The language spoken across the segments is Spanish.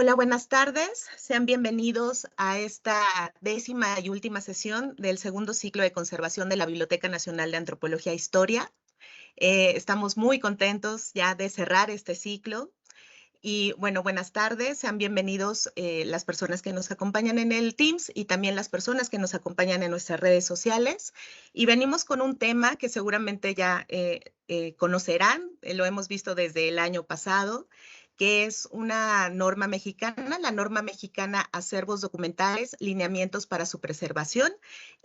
Hola, buenas tardes. Sean bienvenidos a esta 10ª y última sesión del segundo ciclo de conservación de la Biblioteca Nacional de Antropología e Historia. Estamos muy contentos ya de cerrar este ciclo. Y bueno, buenas tardes. Sean bienvenidos las personas que nos acompañan en el Teams y también las personas que nos acompañan en nuestras redes sociales. Y venimos con un tema que seguramente ya conocerán, lo hemos visto desde el año pasado, que es una norma mexicana, la norma mexicana Acervos Documentales, Lineamientos para su Preservación,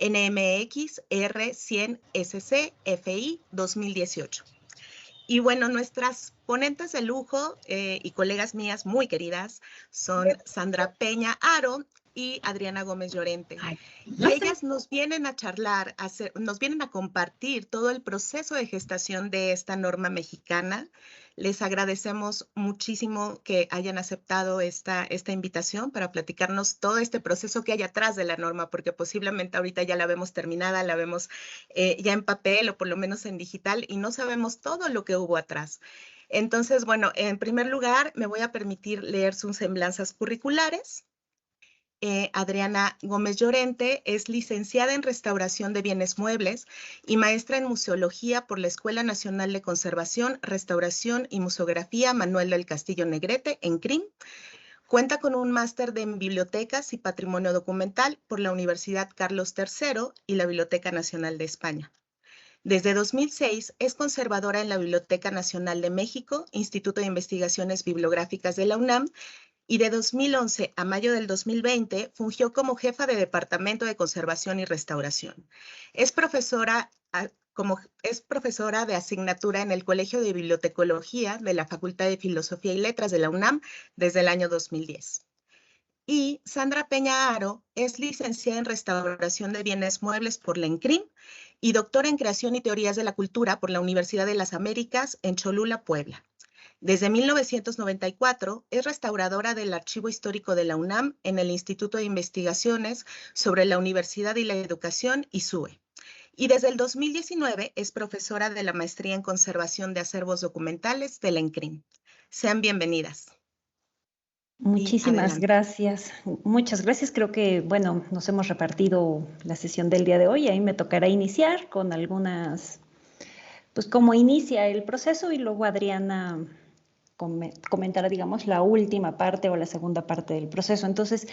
NMX R100 SC FI 2018. Y bueno, nuestras ponentes de lujo y colegas mías muy queridas son Sandra Peña Aro y Adriana Gómez Llorente. Y ellas nos vienen a charlar, nos vienen a compartir todo el proceso de gestación de esta norma mexicana. Les agradecemos muchísimo que hayan aceptado esta invitación para platicarnos todo este proceso que hay atrás de la norma, porque posiblemente ahorita ya la vemos terminada, la vemos ya en papel o por lo menos en digital y no sabemos todo lo que hubo atrás. Entonces, bueno, en primer lugar, me voy a permitir leer sus semblanzas curriculares. Adriana Gómez Llorente es licenciada en Restauración de Bienes Muebles y maestra en Museología por la Escuela Nacional de Conservación, Restauración y Museografía Manuel del Castillo Negrete, en CRIM. Cuenta con un máster en Bibliotecas y Patrimonio Documental por la Universidad Carlos III y la Biblioteca Nacional de España. Desde 2006 es conservadora en la Biblioteca Nacional de México, Instituto de Investigaciones Bibliográficas de la UNAM, y de 2011 a mayo del 2020 fungió como jefa de Departamento de Conservación y Restauración. Es profesora de asignatura en el Colegio de Bibliotecología de la Facultad de Filosofía y Letras de la UNAM desde el año 2010. Y Sandra Peña Aro es licenciada en Restauración de Bienes Muebles por la ENCRIM y doctora en Creación y Teorías de la Cultura por la Universidad de las Américas en Cholula, Puebla. Desde 1994 es restauradora del Archivo Histórico de la UNAM en el Instituto de Investigaciones sobre la Universidad y la Educación, ISUE. Y desde el 2019 es profesora de la Maestría en Conservación de Acervos Documentales de la ENCRIM. Sean bienvenidas. Muchísimas gracias. Muchas gracias. Creo que, bueno, nos hemos repartido la sesión del día de hoy. Ahí me tocará iniciar con algunas, pues cómo inicia el proceso y luego Adriana comentará, digamos, la última parte o la segunda parte del proceso. Entonces,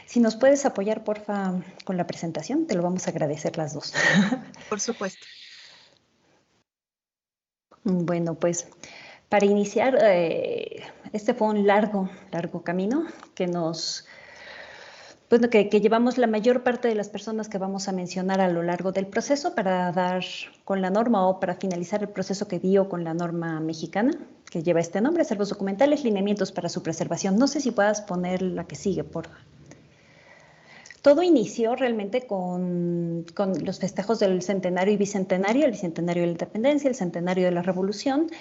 si nos puedes apoyar, porfa, con la presentación, te lo vamos a agradecer las dos. Por supuesto. Bueno, pues para iniciar, este fue un largo camino que que llevamos la mayor parte de las personas que vamos a mencionar a lo largo del proceso para dar con la norma o para finalizar el proceso que dio con la norma mexicana, que lleva este nombre, Acervos Documentales, Lineamientos para su Preservación. No sé si puedas poner la que sigue, por favor. Todo inició realmente con los festejos del centenario y bicentenario, el bicentenario de la independencia, el centenario de la revolución,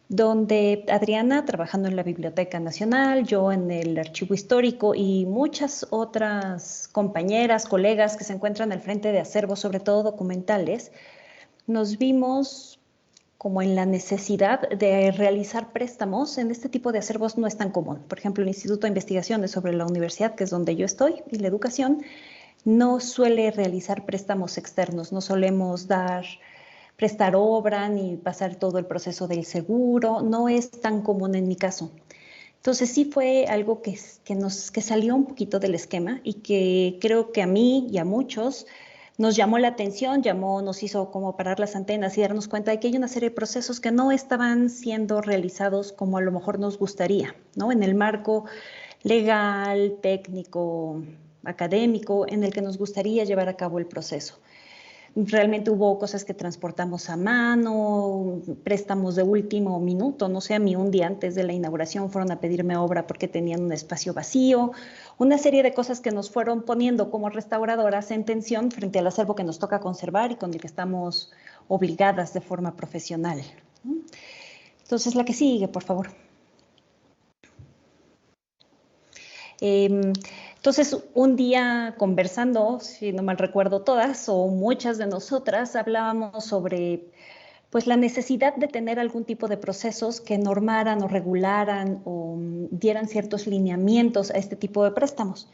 donde Adriana trabajando en la Biblioteca Nacional, yo en el Archivo Histórico y muchas otras compañeras, colegas que se encuentran al frente de acervos, sobre todo documentales, nos vimos como en la necesidad de realizar préstamos. En este tipo de acervos no es tan común. Por ejemplo, el Instituto de Investigaciones sobre la Universidad, que es donde yo estoy, y la educación, no suele realizar préstamos externos, no solemos prestar obra ni pasar todo el proceso del seguro, no es tan común en mi caso. Entonces sí fue algo que salió un poquito del esquema y que creo que a mí y a muchos nos llamó la atención, nos hizo como parar las antenas y darnos cuenta de que hay una serie de procesos que no estaban siendo realizados como a lo mejor nos gustaría, ¿no? En el marco legal, técnico, académico, en el que nos gustaría llevar a cabo el proceso. Realmente hubo cosas que transportamos a mano, préstamos de último minuto, no sé, a mí un día antes de la inauguración fueron a pedirme obra porque tenían un espacio vacío, una serie de cosas que nos fueron poniendo como restauradoras en tensión frente al acervo que nos toca conservar y con el que estamos obligadas de forma profesional. Entonces, la que sigue, por favor. Entonces, un día conversando, si no mal recuerdo todas o muchas de nosotras, hablábamos sobre pues la necesidad de tener algún tipo de procesos que normaran o regularan o dieran ciertos lineamientos a este tipo de préstamos.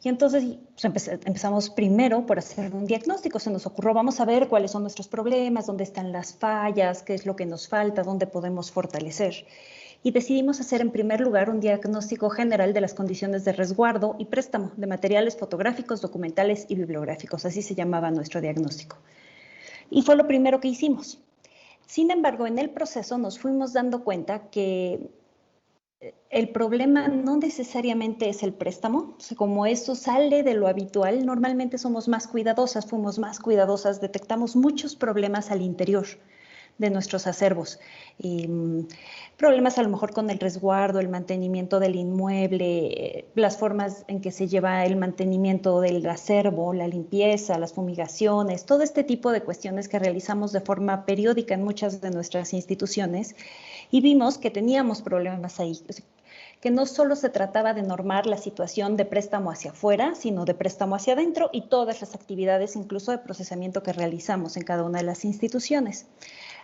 Y entonces pues, empezamos primero por hacer un diagnóstico. Se nos ocurrió, vamos a ver cuáles son nuestros problemas, dónde están las fallas, qué es lo que nos falta, dónde podemos fortalecer. Y decidimos hacer en primer lugar un diagnóstico general de las condiciones de resguardo y préstamo de materiales fotográficos, documentales y bibliográficos. Así se llamaba nuestro diagnóstico. Y fue lo primero que hicimos. Sin embargo, en el proceso nos fuimos dando cuenta que el problema no necesariamente es el préstamo. O sea, como eso sale de lo habitual, normalmente somos más cuidadosas, fuimos más cuidadosas, detectamos muchos problemas al interior de nuestros acervos. Problemas a lo mejor con el resguardo, el mantenimiento del inmueble, las formas en que se lleva el mantenimiento del acervo, la limpieza, las fumigaciones, todo este tipo de cuestiones que realizamos de forma periódica en muchas de nuestras instituciones, y vimos que teníamos problemas ahí. O sea, que no solo se trataba de normar la situación de préstamo hacia afuera, sino de préstamo hacia adentro y todas las actividades, incluso de procesamiento que realizamos en cada una de las instituciones.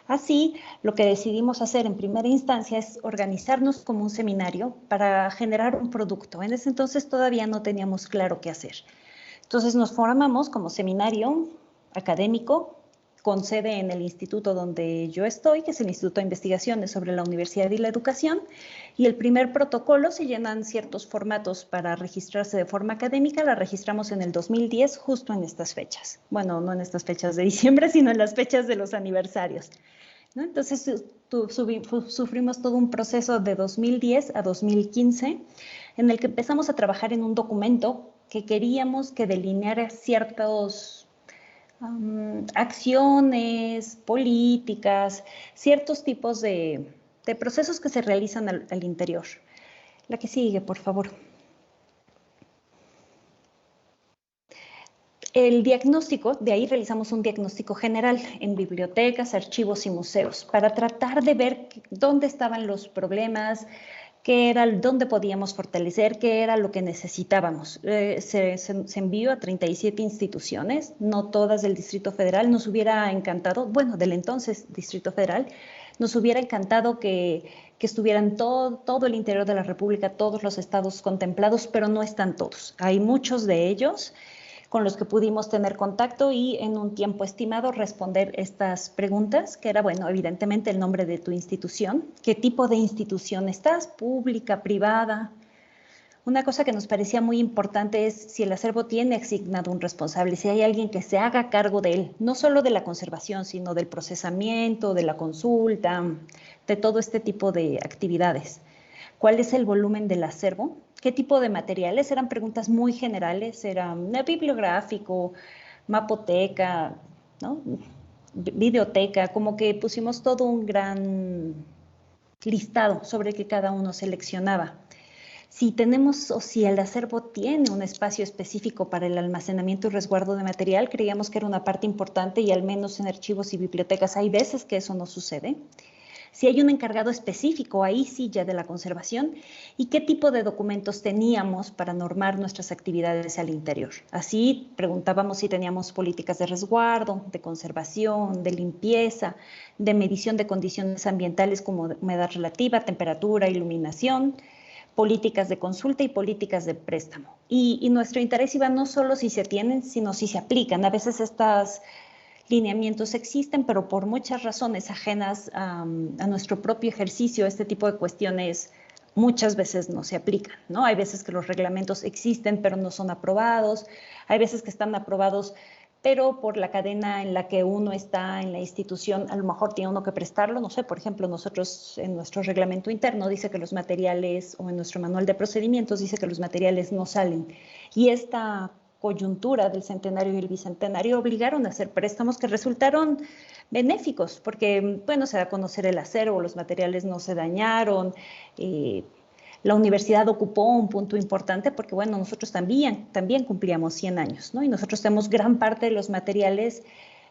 Así, lo que decidimos hacer en primera instancia es organizarnos como un seminario para generar un producto. En ese entonces todavía no teníamos claro qué hacer. Entonces nos formamos como seminario académico con sede en el instituto donde yo estoy, que es el Instituto de Investigaciones sobre la Universidad y la Educación, y el primer protocolo se llenan ciertos formatos para registrarse de forma académica. La registramos en el 2010, justo en estas fechas. Bueno, no en estas fechas de diciembre, sino en las fechas de los aniversarios, ¿no? Entonces sufrimos todo un proceso de 2010 a 2015 en el que empezamos a trabajar en un documento que queríamos que delineara ciertos acciones, políticas, ciertos tipos de procesos que se realizan al interior. La que sigue, por favor. El diagnóstico, de ahí realizamos un diagnóstico general en bibliotecas, archivos y museos para tratar de ver dónde estaban los problemas, qué era, dónde podíamos fortalecer, qué era lo que necesitábamos. Se envió a 37 instituciones, no todas del Distrito Federal. Nos hubiera encantado, bueno, del entonces Distrito Federal, nos hubiera encantado que estuvieran todo el interior de la República, todos los estados contemplados, pero no están todos. Hay muchos de ellos con los que pudimos tener contacto y en un tiempo estimado responder estas preguntas, que era, bueno, evidentemente el nombre de tu institución, qué tipo de institución estás, pública, privada. Una cosa que nos parecía muy importante es si el acervo tiene asignado un responsable, si hay alguien que se haga cargo de él, no solo de la conservación, sino del procesamiento, de la consulta, de todo este tipo de actividades. ¿Cuál es el volumen del acervo? ¿Qué tipo de materiales? Eran preguntas muy generales, era bibliográfico, mapoteca, ¿no? Videoteca, como que pusimos todo un gran listado sobre que cada uno seleccionaba. Si tenemos o si el acervo tiene un espacio específico para el almacenamiento y resguardo de material, creíamos que era una parte importante y al menos en archivos y bibliotecas hay veces que eso no sucede. Si hay un encargado específico, ahí sí ya de la conservación, y qué tipo de documentos teníamos para normar nuestras actividades al interior. Así preguntábamos si teníamos políticas de resguardo, de conservación, de limpieza, de medición de condiciones ambientales como humedad relativa, temperatura, iluminación, políticas de consulta y políticas de préstamo. Y nuestro interés iba no solo si se tienen, sino si se aplican. A veces estas lineamientos existen, pero por muchas razones ajenas a nuestro propio ejercicio, este tipo de cuestiones muchas veces no se aplican, ¿no? Hay veces que los reglamentos existen, pero no son aprobados. Hay veces que están aprobados, pero por la cadena en la que uno está en la institución, a lo mejor tiene uno que prestarlo. No sé, por ejemplo, nosotros en nuestro reglamento interno dice que los materiales, o en nuestro manual de procedimientos dice que los materiales no salen. Y esta coyuntura del centenario y el bicentenario obligaron a hacer préstamos que resultaron benéficos, porque, bueno, se da a conocer el acero, los materiales no se dañaron, la universidad ocupó un punto importante porque, bueno, nosotros también cumplíamos 100 años, ¿no? Y nosotros tenemos gran parte de los materiales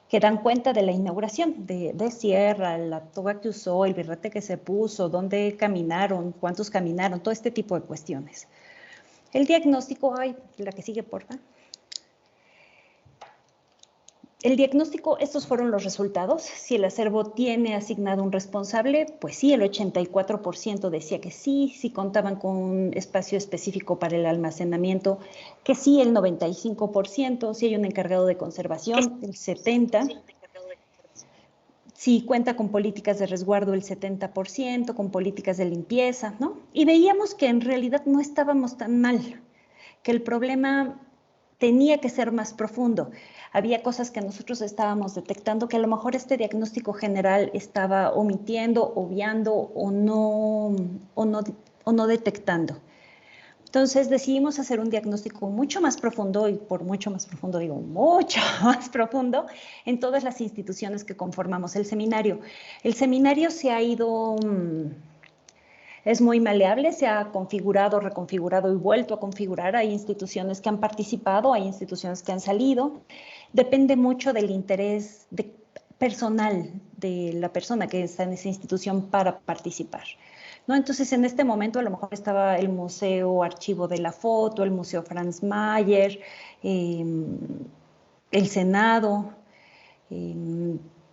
que dan cuenta de la inauguración de Sierra, la toga que usó, el birrete que se puso, dónde caminaron, cuántos caminaron, todo este tipo de cuestiones. El diagnóstico, la que sigue, porfa. El diagnóstico, estos fueron los resultados. Si el acervo tiene asignado un responsable, pues sí, el 84% decía que sí, si contaban con un espacio específico para el almacenamiento, que sí, el 95%, si hay un encargado de conservación, el 70%, si cuenta con políticas de resguardo, el 70%, con políticas de limpieza, ¿no? Y veíamos que en realidad no estábamos tan mal, que el problema tenía que ser más profundo. Había cosas que nosotros estábamos detectando que a lo mejor este diagnóstico general estaba omitiendo, obviando o no detectando. Entonces decidimos hacer un diagnóstico mucho más profundo, y por mucho más profundo digo mucho más profundo, en todas las instituciones que conformamos el seminario. El seminario se ha ido... Es muy maleable, se ha configurado, reconfigurado y vuelto a configurar. Hay instituciones que han participado, hay instituciones que han salido. Depende mucho del interés personal de la persona que está en esa institución para participar, ¿no? Entonces, en este momento a lo mejor estaba el Museo Archivo de la Foto, el Museo Franz Mayer, el Senado,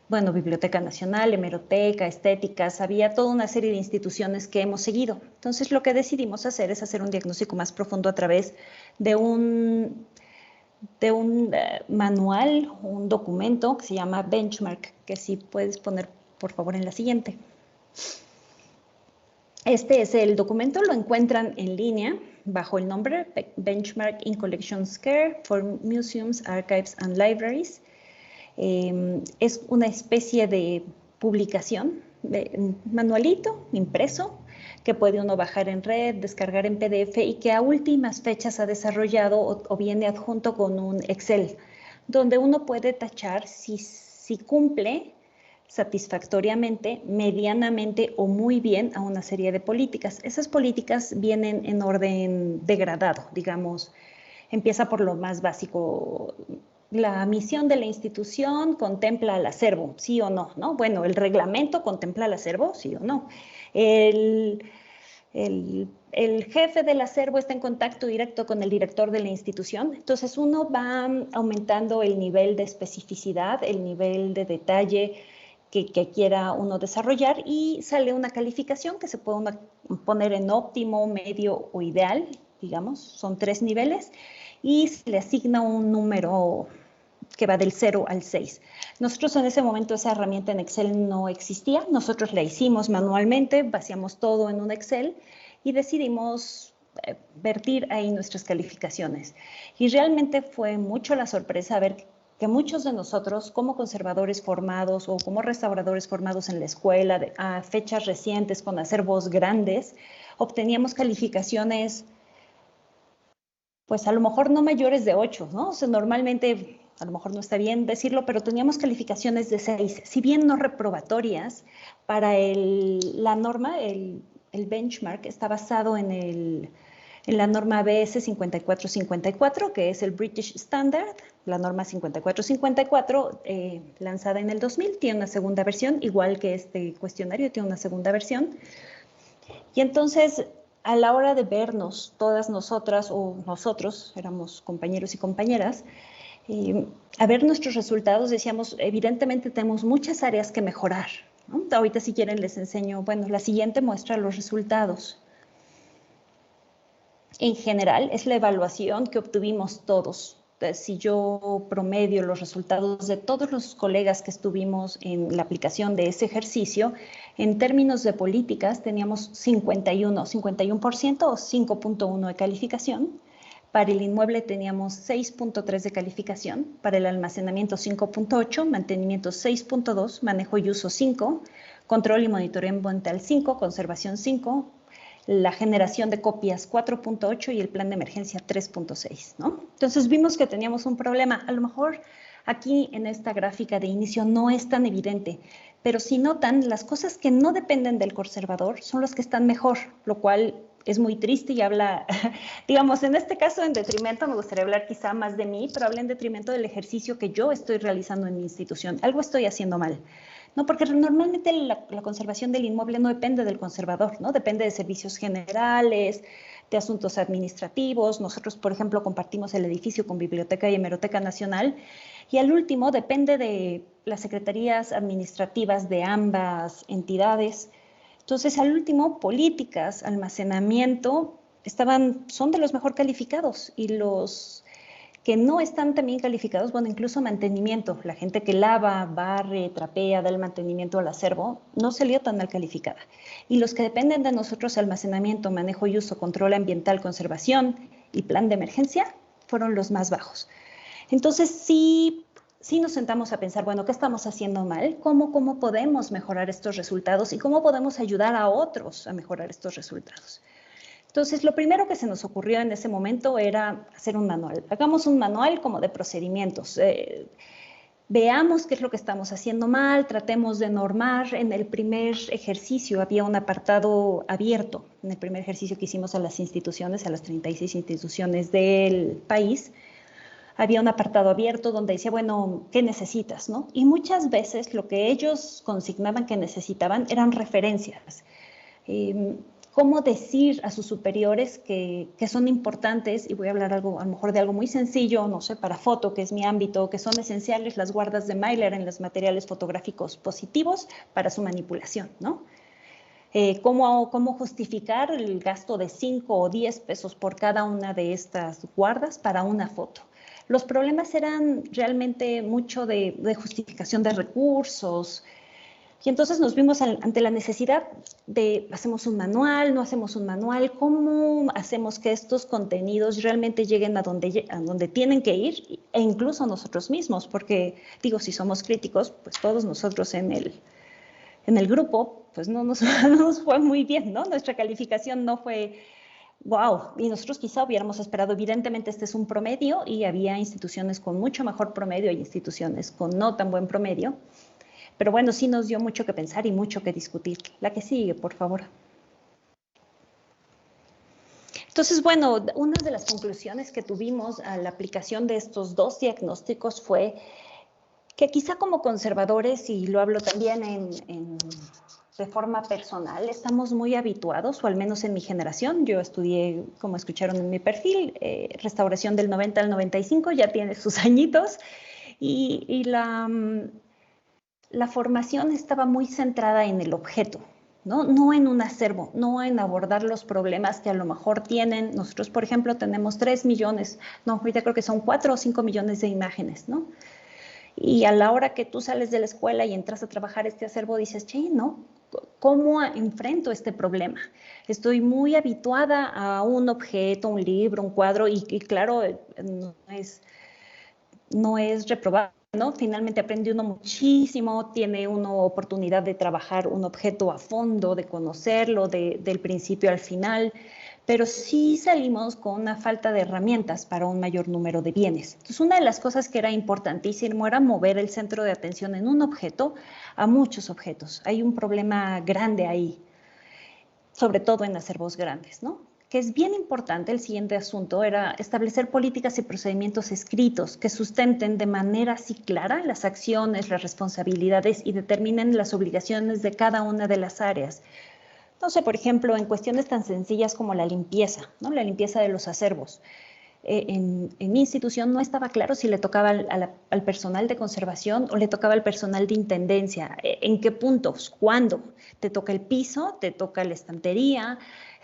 bueno, Biblioteca Nacional, Hemeroteca, Estéticas, había toda una serie de instituciones que hemos seguido. Entonces, lo que decidimos hacer es hacer un diagnóstico más profundo a través de un manual, un documento que se llama Benchmark, que sí puedes poner, por favor, en la siguiente. Este es el documento, lo encuentran en línea bajo el nombre Benchmark in Collections Care for Museums, Archives and Libraries. Es una especie de publicación, un manualito impreso que puede uno bajar en red, descargar en PDF y que a últimas fechas ha desarrollado o viene adjunto con un Excel, donde uno puede tachar si cumple satisfactoriamente, medianamente o muy bien a una serie de políticas. Esas políticas vienen en orden degradado, digamos. Empieza por lo más básico. La misión de la institución contempla el acervo, sí o no, ¿no? Bueno, el reglamento contempla el acervo, sí o no. El jefe del acervo está en contacto directo con el director de la institución. Entonces, uno va aumentando el nivel de especificidad, el nivel de detalle que quiera uno desarrollar y sale una calificación que se puede poner en óptimo, medio o ideal, digamos, son 3 niveles, y se le asigna un número que va del 0 al 6. Nosotros en ese momento esa herramienta en Excel no existía, nosotros la hicimos manualmente, vaciamos todo en un Excel y decidimos vertir ahí nuestras calificaciones. Y realmente fue mucho la sorpresa ver que muchos de nosotros, como conservadores formados o como restauradores formados en la escuela, a fechas recientes, con acervos grandes, obteníamos calificaciones, pues a lo mejor no mayores de 8, ¿no? O sea, normalmente, a lo mejor no está bien decirlo, pero teníamos calificaciones de 6, si bien no reprobatorias. Para la norma, el benchmark está basado en la norma BS 5454, que es el British Standard, la norma 5454, lanzada en el 2000, tiene una segunda versión, igual que este cuestionario tiene una segunda versión. Y entonces, a la hora de vernos, todas nosotras o nosotros, éramos compañeros y compañeras, a ver nuestros resultados, decíamos, evidentemente tenemos muchas áreas que mejorar, ¿no? Ahorita si quieren les enseño, bueno, la siguiente muestra los resultados. En general, es la evaluación que obtuvimos todos. Si yo promedio los resultados de todos los colegas que estuvimos en la aplicación de ese ejercicio, en términos de políticas teníamos 51% o 5.1 de calificación. Para el inmueble teníamos 6.3 de calificación, para el almacenamiento 5.8, mantenimiento 6.2, manejo y uso 5, control y monitoreo ambiental 5, conservación 5, la generación de copias 4.8 y el plan de emergencia 3.6, ¿no? Entonces vimos que teníamos un problema. A lo mejor aquí en esta gráfica de inicio no es tan evidente, pero si notan, las cosas que no dependen del conservador son las que están mejor, lo cual es muy triste y habla, digamos, en este caso en detrimento, me gustaría hablar quizá más de mí, pero habla en detrimento del ejercicio que yo estoy realizando en mi institución. Algo estoy haciendo mal. No, porque normalmente la conservación del inmueble no depende del conservador, ¿no? Depende de servicios generales, de asuntos administrativos. Nosotros, por ejemplo, compartimos el edificio con Biblioteca y Hemeroteca Nacional. Y al último, depende de las secretarías administrativas de ambas entidades. Entonces, al último, políticas, almacenamiento, son de los mejor calificados, y los que no están también calificados, bueno, incluso mantenimiento, la gente que lava, barre, trapea, da el mantenimiento al acervo, no salió tan mal calificada. Y los que dependen de nosotros, almacenamiento, manejo y uso, control ambiental, conservación y plan de emergencia, fueron los más bajos. Entonces, sí nos sentamos a pensar, bueno, ¿qué estamos haciendo mal? ¿Cómo podemos mejorar estos resultados? ¿Y cómo podemos ayudar a otros a mejorar estos resultados? Entonces, lo primero que se nos ocurrió en ese momento era hacer un manual. Hagamos un manual como de procedimientos. Veamos qué es lo que estamos haciendo mal, tratemos de normar. En el primer ejercicio había un apartado abierto, en el primer ejercicio que hicimos a las instituciones, a las 36 instituciones del país, había un apartado abierto donde decía, bueno, ¿qué necesitas, no? Y muchas veces lo que ellos consignaban que necesitaban eran referencias. Cómo decir a sus superiores que son importantes, y voy a hablar a lo mejor de algo muy sencillo, no sé, para foto, que es mi ámbito, que son esenciales las guardas de Myler en los materiales fotográficos positivos para su manipulación, ¿no? Cómo justificar el gasto de 5 o 10 pesos por cada una de estas guardas para una foto. Los problemas eran realmente mucho de justificación de recursos. Y entonces nos vimos ante la necesidad de, ¿hacemos un manual? ¿No hacemos un manual? ¿Cómo hacemos que estos contenidos realmente lleguen a donde tienen que ir? E incluso nosotros mismos, porque digo, si somos críticos, pues todos nosotros en el grupo, pues no nos fue muy bien, ¿no? Nuestra calificación no fue wow, y nosotros quizá hubiéramos esperado, evidentemente este es un promedio y había instituciones con mucho mejor promedio y instituciones con no tan buen promedio. Pero bueno, sí nos dio mucho que pensar y mucho que discutir. La que sigue, por favor. Entonces, bueno, una de las conclusiones que tuvimos a la aplicación de estos dos diagnósticos fue que quizá como conservadores, y lo hablo también de forma personal, estamos muy habituados, o al menos en mi generación, yo estudié, como escucharon en mi perfil, restauración del 90 al 95, ya tiene sus añitos, y la formación estaba muy centrada en el objeto, no en un acervo, no en abordar los problemas que a lo mejor tienen. Nosotros, por ejemplo, tenemos 3 millones, no, ahorita creo que son 4 o 5 millones de imágenes, ¿no? Y a la hora que tú sales de la escuela y entras a trabajar este acervo, dices, che, ¿no? ¿Cómo enfrento este problema? Estoy muy habituada a un objeto, un libro, un cuadro, y claro, no es reprobable, ¿no? Finalmente aprende uno muchísimo, tiene una oportunidad de trabajar un objeto a fondo, de conocerlo del principio al final, pero sí salimos con una falta de herramientas para un mayor número de bienes. Entonces, una de las cosas que era importantísimo era mover el centro de atención en un objeto a muchos objetos. Hay un problema grande ahí, sobre todo en acervos grandes, ¿no? Que es bien importante. El siguiente asunto era establecer políticas y procedimientos escritos que sustenten de manera así clara las acciones, las responsabilidades y determinen las obligaciones de cada una de las áreas. No sé, por ejemplo, en cuestiones tan sencillas como la limpieza, ¿no? La limpieza de los acervos. En mi institución no estaba claro si le tocaba al personal de conservación o le tocaba al personal de intendencia. ¿En qué puntos? ¿Cuándo? ¿Te toca el piso? ¿Te toca la estantería?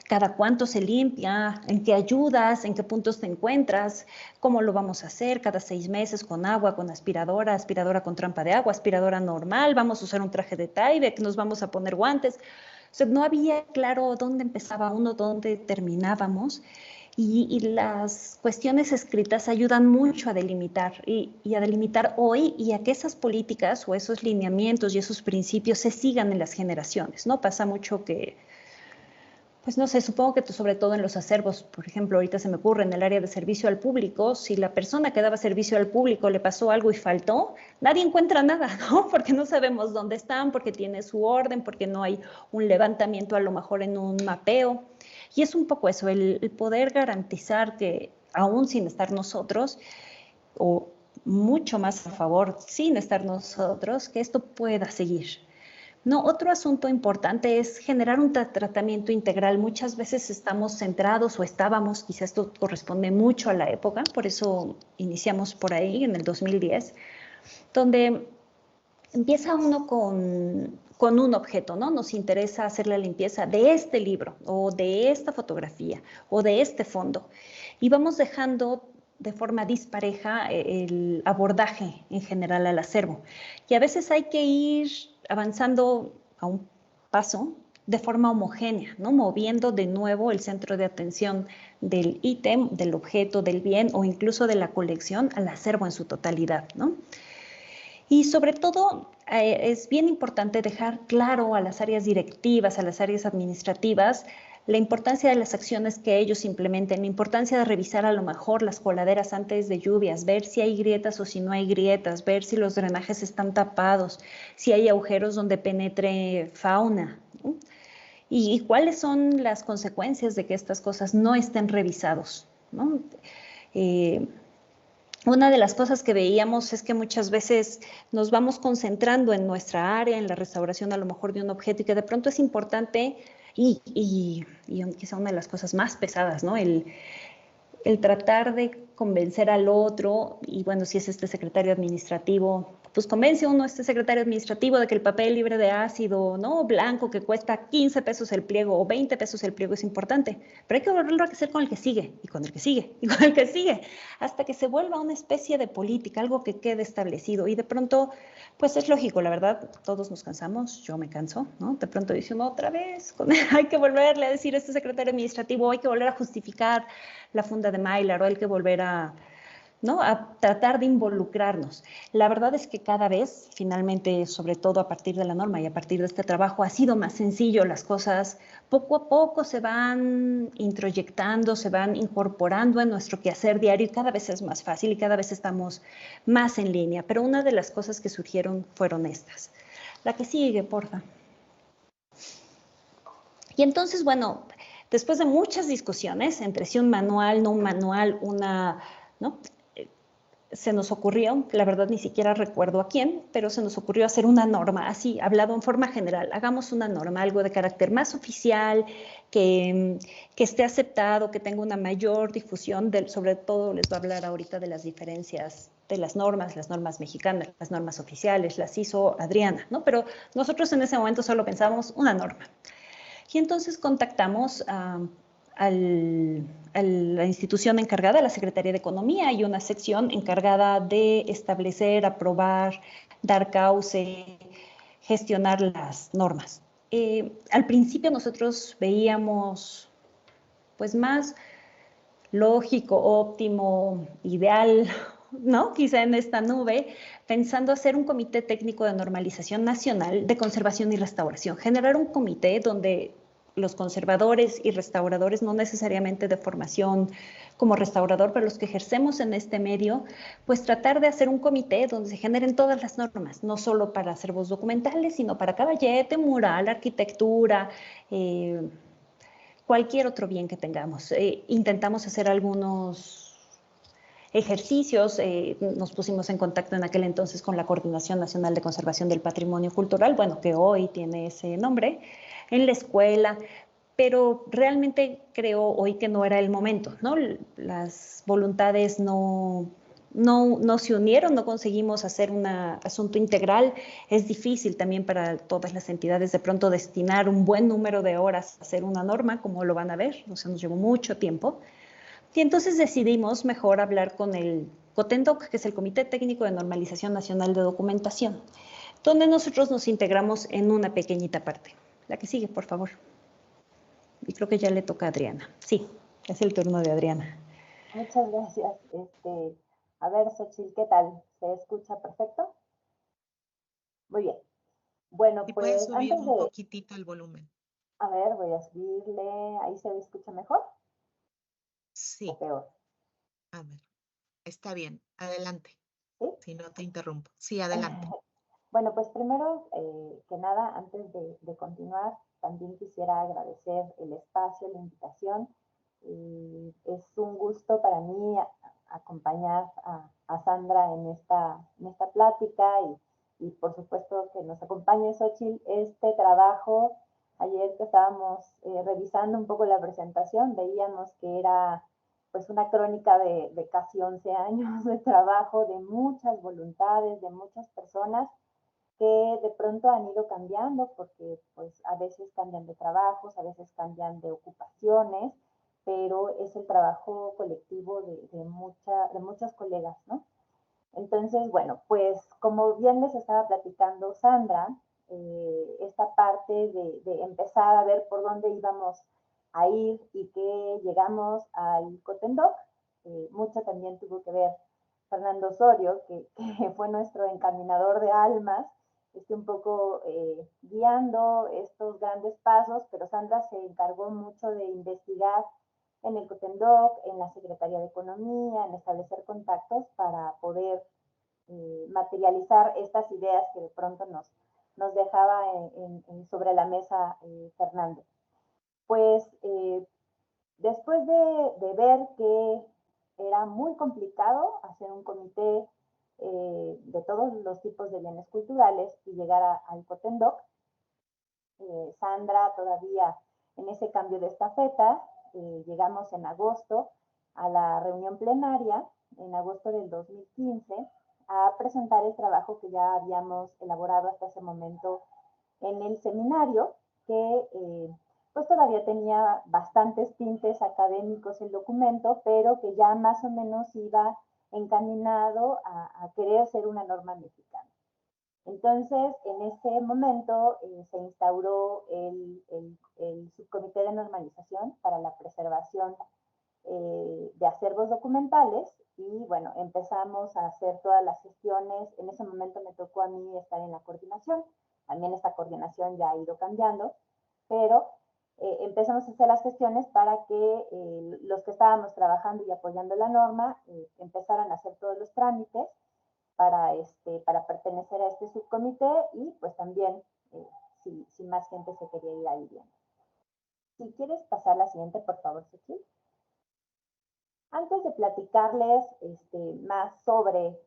¿Cada cuánto se limpia? ¿En qué ayudas? ¿En qué puntos te encuentras? ¿Cómo lo vamos a hacer? ¿Cada 6 meses con agua, con aspiradora, aspiradora con trampa de agua, aspiradora normal? ¿Vamos a usar un traje de Tyvek? ¿Nos vamos a poner guantes? O sea, no había claro dónde empezaba uno, dónde terminábamos. Y las cuestiones escritas ayudan mucho a delimitar y a delimitar hoy, y a que esas políticas o esos lineamientos y esos principios se sigan en las generaciones, ¿no? Pasa mucho que, pues no sé, supongo que sobre todo en los acervos, por ejemplo, ahorita se me ocurre en el área de servicio al público, si la persona que daba servicio al público le pasó algo y faltó, nadie encuentra nada, ¿no? Porque no sabemos dónde están, porque tiene su orden, porque no hay un levantamiento a lo mejor en un mapeo. Y es un poco eso, el poder garantizar que aún sin estar nosotros, o mucho más a favor sin estar nosotros, que esto pueda seguir. No, otro asunto importante es generar un tratamiento integral. Muchas veces estamos centrados o estábamos, quizás esto corresponde mucho a la época, por eso iniciamos por ahí en el 2010, donde empieza uno con un objeto, ¿no? Nos interesa hacer la limpieza de este libro o de esta fotografía o de este fondo y vamos dejando de forma dispareja el abordaje en general al acervo. Y a veces hay que ir avanzando a un paso de forma homogénea, ¿no? Moviendo de nuevo el centro de atención del ítem, del objeto, del bien o incluso de la colección al acervo en su totalidad, ¿no? Y sobre todo es bien importante dejar claro a las áreas directivas, a las áreas administrativas, la importancia de las acciones que ellos implementen, la importancia de revisar a lo mejor las coladeras antes de lluvias, ver si hay grietas o si no hay grietas, ver si los drenajes están tapados, si hay agujeros donde penetre fauna, ¿no? Y cuáles son las consecuencias de que estas cosas no estén revisados, ¿no? Una de las cosas que veíamos es que muchas veces nos vamos concentrando en nuestra área, en la restauración a lo mejor de un objeto y que de pronto es importante y quizá una de las cosas más pesadas, ¿no? El tratar de convencer al otro, y bueno, si es este secretario administrativo, pues convence uno a este secretario administrativo de que el papel libre de ácido, ¿no? Blanco, que cuesta 15 pesos el pliego o 20 pesos el pliego es importante, pero hay que volverlo a hacer con el que sigue, y con el que sigue, y con el que sigue, hasta que se vuelva una especie de política, algo que quede establecido, y de pronto, pues es lógico, la verdad, todos nos cansamos, yo me canso, ¿no? De pronto dice uno otra vez, hay que volverle a decir a este secretario administrativo, hay que volver a justificar la funda de Mylar o hay que volver a, ¿no? A tratar de involucrarnos. La verdad es que cada vez, finalmente, sobre todo a partir de la norma y a partir de este trabajo, ha sido más sencillo. Las cosas poco a poco se van introyectando, se van incorporando en nuestro quehacer diario y cada vez es más fácil y cada vez estamos más en línea. Pero una de las cosas que surgieron fueron estas. La que sigue, porfa. Y entonces, bueno, después de muchas discusiones entre si un manual, no un manual, ¿no? Se nos ocurrió, la verdad ni siquiera recuerdo a quién, pero se nos ocurrió hacer una norma, así, hablado en forma general, hagamos una norma, algo de carácter más oficial, que esté aceptado, que tenga una mayor difusión, sobre todo les voy a hablar ahorita de las diferencias de las normas mexicanas, las normas oficiales, las hizo Adriana, ¿no? Pero nosotros en ese momento solo pensábamos una norma. Y entonces contactamos a la institución encargada, la Secretaría de Economía, y una sección encargada de establecer, aprobar, dar cauce, gestionar las normas. Al principio nosotros veíamos pues más lógico, óptimo, ideal, ¿no? Quizá en esta nube, pensando hacer un comité técnico de normalización nacional de conservación y restauración, generar un comité donde los conservadores y restauradores, no necesariamente de formación como restaurador, pero los que ejercemos en este medio, pues tratar de hacer un comité donde se generen todas las normas, no solo para acervos documentales, sino para caballete, mural, arquitectura, cualquier otro bien que tengamos. Intentamos hacer algunos ejercicios, nos pusimos en contacto en aquel entonces con la Coordinación Nacional de Conservación del Patrimonio Cultural, bueno, que hoy tiene ese nombre, en la escuela, pero realmente creo hoy que no era el momento, ¿no? Las voluntades no se unieron, no conseguimos hacer un asunto integral. Es difícil también para todas las entidades de pronto destinar un buen número de horas a hacer una norma, como lo van a ver, o sea, nos llevó mucho tiempo. Y entonces decidimos mejor hablar con el COTENDOC, que es el Comité Técnico de Normalización Nacional de Documentación, donde nosotros nos integramos en una pequeñita parte. La que sigue, por favor. Y creo que ya le toca a Adriana. Sí, es el turno de Adriana. Muchas gracias. A ver, Xochitl, ¿qué tal? ¿Se escucha perfecto? Muy bien. Bueno, Si puedes pues subir antes un de, poquitito el volumen. a ver, voy a subirle, ¿ahí se escucha mejor o Sí, peor? a ver, está bien. Adelante. ¿Sí? Si no te interrumpo. Sí, adelante. Bueno, pues primero que nada, antes de continuar, también quisiera agradecer el espacio, la invitación. Es un gusto para mí acompañar a Sandra en esta plática y por supuesto que nos acompañe Xochitl, este trabajo. Ayer que estábamos revisando un poco la presentación, veíamos que era pues una crónica de casi 11 años de trabajo, de muchas voluntades, de muchas personas que de pronto han ido cambiando porque pues a veces cambian de trabajos, a veces cambian de ocupaciones, pero es el trabajo colectivo de muchos colegas, ¿no? Entonces, bueno, pues como bien les estaba platicando Sandra, esta parte de empezar a ver por dónde íbamos a ir y que llegamos al Cotendoc, mucho también tuvo que ver Fernando Osorio, que fue nuestro encaminador de almas, un poco guiando estos grandes pasos, pero Sandra se encargó mucho de investigar en el Cotendoc, en la Secretaría de Economía, en establecer contactos para poder materializar estas ideas que de pronto nos dejaba sobre la mesa Fernando. Pues después de ver que era muy complicado hacer un comité de todos los tipos de bienes culturales y llegar al Cotendoc, Sandra todavía en ese cambio de estafeta, llegamos en agosto a la reunión plenaria, en agosto del 2015, a presentar el trabajo que ya habíamos elaborado hasta ese momento en el seminario, que pues todavía tenía bastantes tintes académicos el documento, pero que ya más o menos iba encaminado a querer ser una norma mexicana. Entonces, en ese momento se instauró el subcomité de normalización para la preservación de acervos documentales y bueno, empezamos a hacer todas las gestiones. En ese momento me tocó a mí estar en la coordinación, también esta coordinación ya ha ido cambiando, pero empezamos a hacer las gestiones para que los que estábamos trabajando y apoyando la norma empezaran a hacer todos los trámites para pertenecer a este subcomité y pues también si más gente se quería ir ahí viendo. Si quieres pasar la siguiente, por favor, Ceci. Antes de platicarles más sobre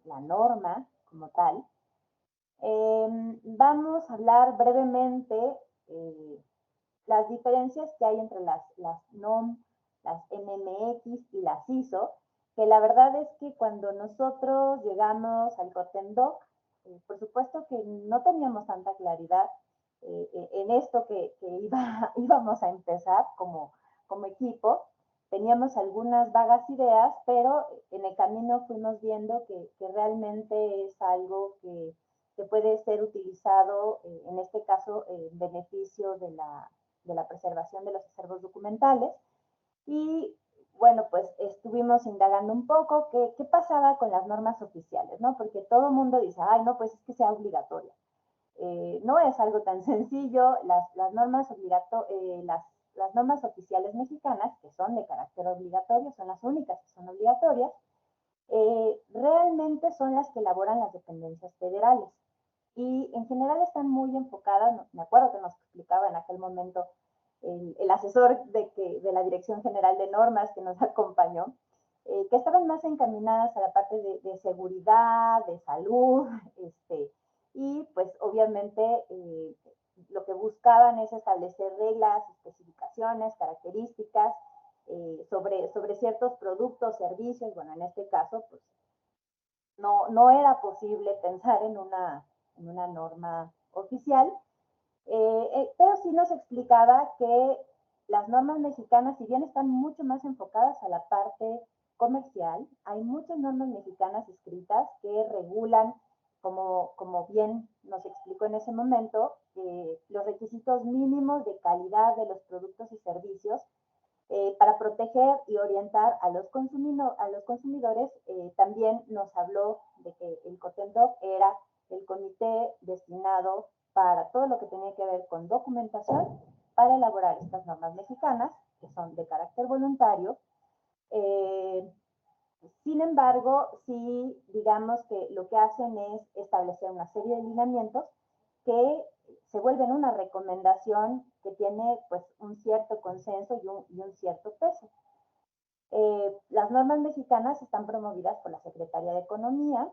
la norma como tal, vamos a hablar brevemente las diferencias que hay entre las NOM, las NMX y las ISO, que la verdad es que cuando nosotros llegamos al Cotendoc, por supuesto que no teníamos tanta claridad en esto que íbamos a empezar como equipo. Teníamos algunas vagas ideas, pero en el camino fuimos viendo que realmente es algo que puede ser utilizado, en este caso, en beneficio de la preservación de los acervos documentales. Y bueno, pues estuvimos indagando un poco qué pasaba con las normas oficiales, ¿no? Porque todo el mundo dice, ay, no, pues es que sea obligatoria. No es algo tan sencillo. Las normas las normas oficiales mexicanas, que son de carácter obligatorio, son las únicas que son obligatorias, realmente son las que elaboran las dependencias federales. Y en general están muy enfocadas, me acuerdo que nos explicaba en aquel momento el asesor de la Dirección General de Normas que nos acompañó, que estaban más encaminadas a la parte de seguridad, de salud, y pues obviamente lo que buscaban es establecer reglas, especificaciones, características sobre ciertos productos, servicios. Bueno, en este caso, pues no era posible pensar en una norma oficial, pero sí nos explicaba que las normas mexicanas, si bien están mucho más enfocadas a la parte comercial, hay muchas normas mexicanas escritas que regulan, como bien nos explicó en ese momento, los requisitos mínimos de calidad de los productos y servicios para proteger y orientar a los consumidores. También nos habló de que el Cotendoc era el comité destinado para todo lo que tenía que ver con documentación para elaborar estas normas mexicanas, que son de carácter voluntario. Sin embargo, sí, digamos que lo que hacen es establecer una serie de lineamientos que se vuelven una recomendación que tiene pues un cierto consenso y un cierto peso. Las normas mexicanas están promovidas por la Secretaría de Economía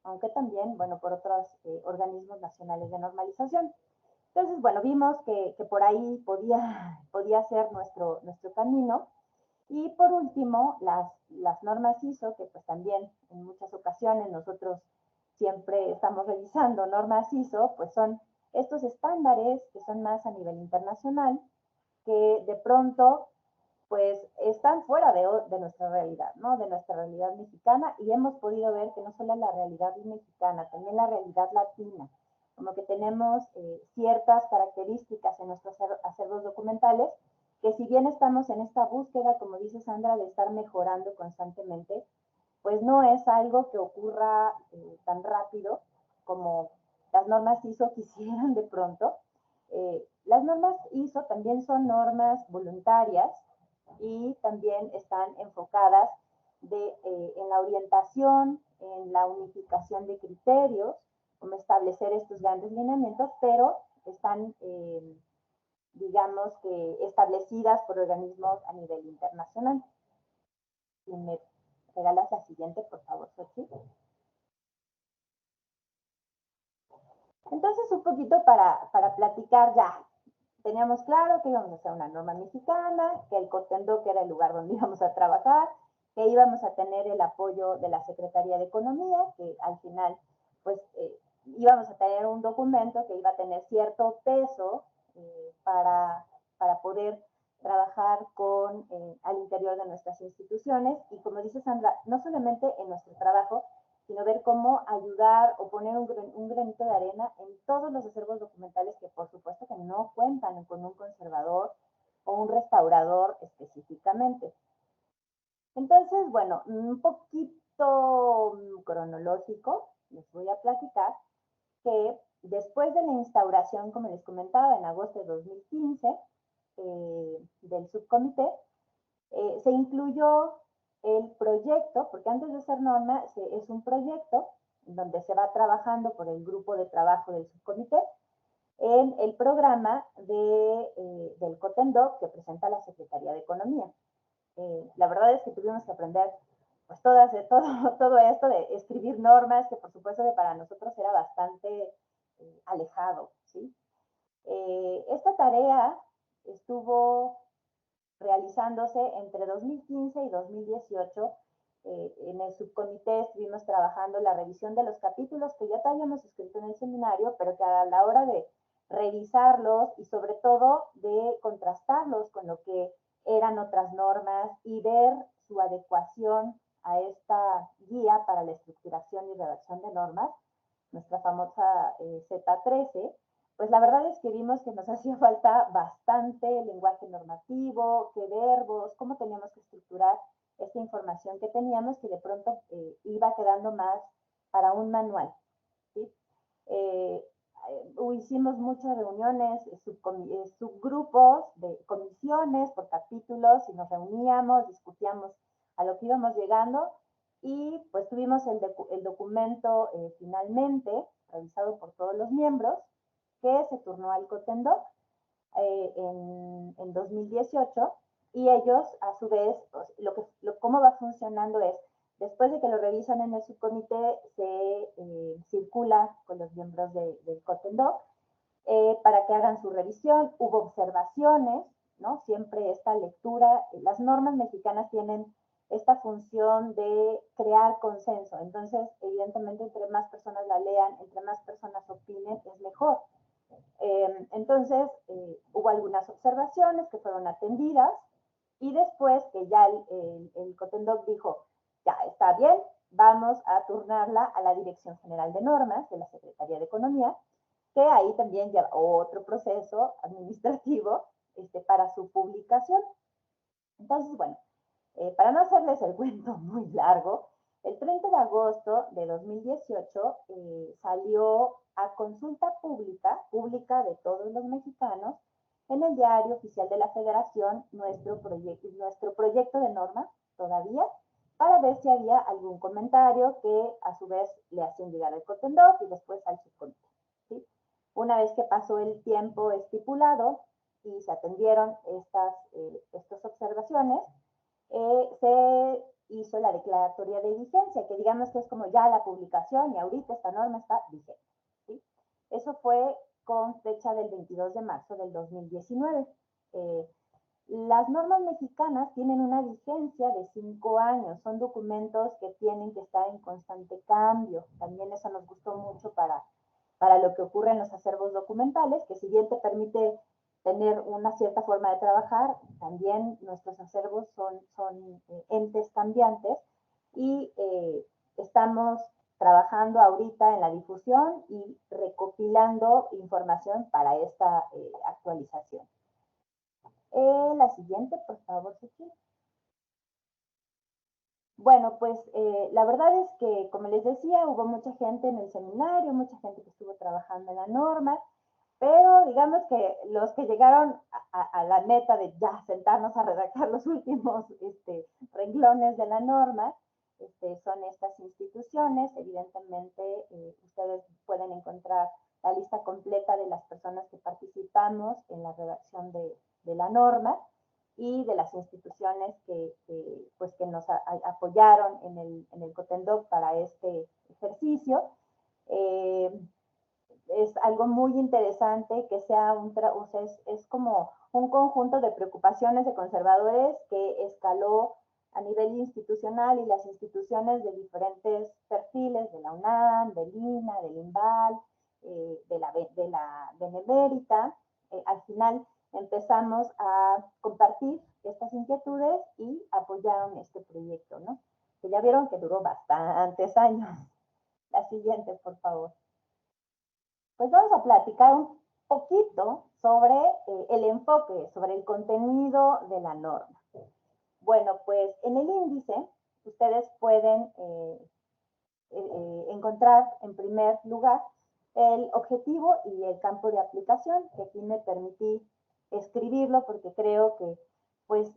aunque también, bueno, por otros organismos nacionales de normalización. Entonces, bueno, vimos que por ahí podía ser nuestro camino. Y por último, las normas ISO, que pues también en muchas ocasiones nosotros siempre estamos revisando normas ISO, pues son estos estándares que son más a nivel internacional, que de pronto pues están fuera de nuestra realidad, ¿no? De nuestra realidad mexicana, y hemos podido ver que no solo la realidad mexicana, también la realidad latina, como que tenemos ciertas características en nuestros acervos documentales, que si bien estamos en esta búsqueda, como dice Sandra, de estar mejorando constantemente, pues no es algo que ocurra tan rápido como las normas ISO quisieran de pronto. Las normas ISO también son normas voluntarias y también están enfocadas en la orientación, en la unificación de criterios, como establecer estos grandes lineamientos, pero están, digamos que, establecidas por organismos a nivel internacional. Si me regalas la siguiente, por favor, Xochitl. Entonces, un poquito para platicar ya. Teníamos claro que íbamos a hacer una norma mexicana, que el Cotendoc era el lugar donde íbamos a trabajar, que íbamos a tener el apoyo de la Secretaría de Economía, que al final, pues, íbamos a tener un documento que iba a tener cierto peso para poder trabajar al interior de nuestras instituciones. Y como dice Sandra, no solamente en nuestro trabajo, sino ver cómo ayudar o poner un granito de arena en todos los acervos documentales que por supuesto que no cuentan con un conservador o un restaurador específicamente. Entonces, bueno, un poquito cronológico, les voy a platicar que después de la instauración, como les comentaba, en agosto de 2015, del subcomité, se incluyó el proyecto, porque antes de ser norma es un proyecto donde se va trabajando por el grupo de trabajo del subcomité en el programa del Cotendoc que presenta la Secretaría de Economía. La verdad es que tuvimos que aprender pues todo esto de escribir normas, que por supuesto que para nosotros era bastante alejado, ¿sí? Esta tarea estuvo realizándose entre 2015 y 2018. En el subcomité estuvimos trabajando la revisión de los capítulos que ya habíamos escrito en el seminario, pero que a la hora de revisarlos y sobre todo de contrastarlos con lo que eran otras normas y ver su adecuación a esta guía para la estructuración y redacción de normas, nuestra famosa Z13, pues la verdad es que vimos que nos hacía falta bastante lenguaje normativo, qué verbos, cómo teníamos que estructurar esta información que teníamos, que de pronto iba quedando más para un manual, ¿sí? Hicimos muchas reuniones, subgrupos de comisiones por capítulos, y nos reuníamos, discutíamos a lo que íbamos llegando, y pues tuvimos el documento finalmente revisado por todos los miembros, que se turnó al Cotendoc en 2018, y ellos, a su vez, cómo va funcionando es, después de que lo revisan en el subcomité, se circula con los miembros del Cotendoc para que hagan su revisión. Hubo observaciones, ¿no? Siempre esta lectura, las normas mexicanas tienen esta función de crear consenso. Entonces, evidentemente, entre más personas la lean, entre más personas opinen, es mejor. Entonces, hubo algunas observaciones que fueron atendidas, y después que ya el Cotendoc dijo, ya está bien, vamos a turnarla a la Dirección General de Normas de la Secretaría de Economía, que ahí también lleva otro proceso administrativo para su publicación. Entonces, bueno, para no hacerles el cuento muy largo, el 30 de agosto de 2018 salió a consulta pública de todos los mexicanos, en el Diario Oficial de la Federación, nuestro proyecto de norma todavía, para ver si había algún comentario que a su vez le hacían llegar al Cotendoc y después al subcomité, ¿sí? Una vez que pasó el tiempo estipulado y se atendieron estas observaciones, se hizo la declaratoria de vigencia, que digamos que es como ya la publicación y ahorita esta norma está vigente, ¿sí? Eso fue con fecha del 22 de marzo del 2019. Las normas mexicanas tienen una vigencia de 5 años, son documentos que tienen que estar en constante cambio. También eso nos gustó mucho para lo que ocurre en los acervos documentales, que si bien te permite tener una cierta forma de trabajar, también nuestros acervos son entes cambiantes y estamos trabajando ahorita en la difusión y recopilando información para esta actualización. La siguiente, por favor, Suchi. Bueno, pues la verdad es que, como les decía, hubo mucha gente en el seminario, mucha gente que estuvo trabajando en la norma, pero digamos que los que llegaron a la meta de ya sentarnos a redactar los últimos renglones de la norma, son estas instituciones. Evidentemente, ustedes pueden encontrar la lista completa de las personas que participamos en la redacción de la norma y de las instituciones que nos apoyaron en el Cotendoc para este ejercicio. Es algo muy interesante que sea o sea, es como un conjunto de preocupaciones de conservadores que escaló a nivel institucional, y las instituciones de diferentes perfiles, de la UNAM, del INA, del INVAL, de la Benemérita, al final empezamos a compartir estas inquietudes y apoyaron este proyecto, ¿no? Que ya vieron que duró bastantes años. La siguiente, por favor. Pues vamos a platicar un poquito sobre el enfoque, sobre el contenido de la norma. Bueno, pues en el índice ustedes pueden encontrar en primer lugar el objetivo y el campo de aplicación, que aquí me permití escribirlo porque creo que pues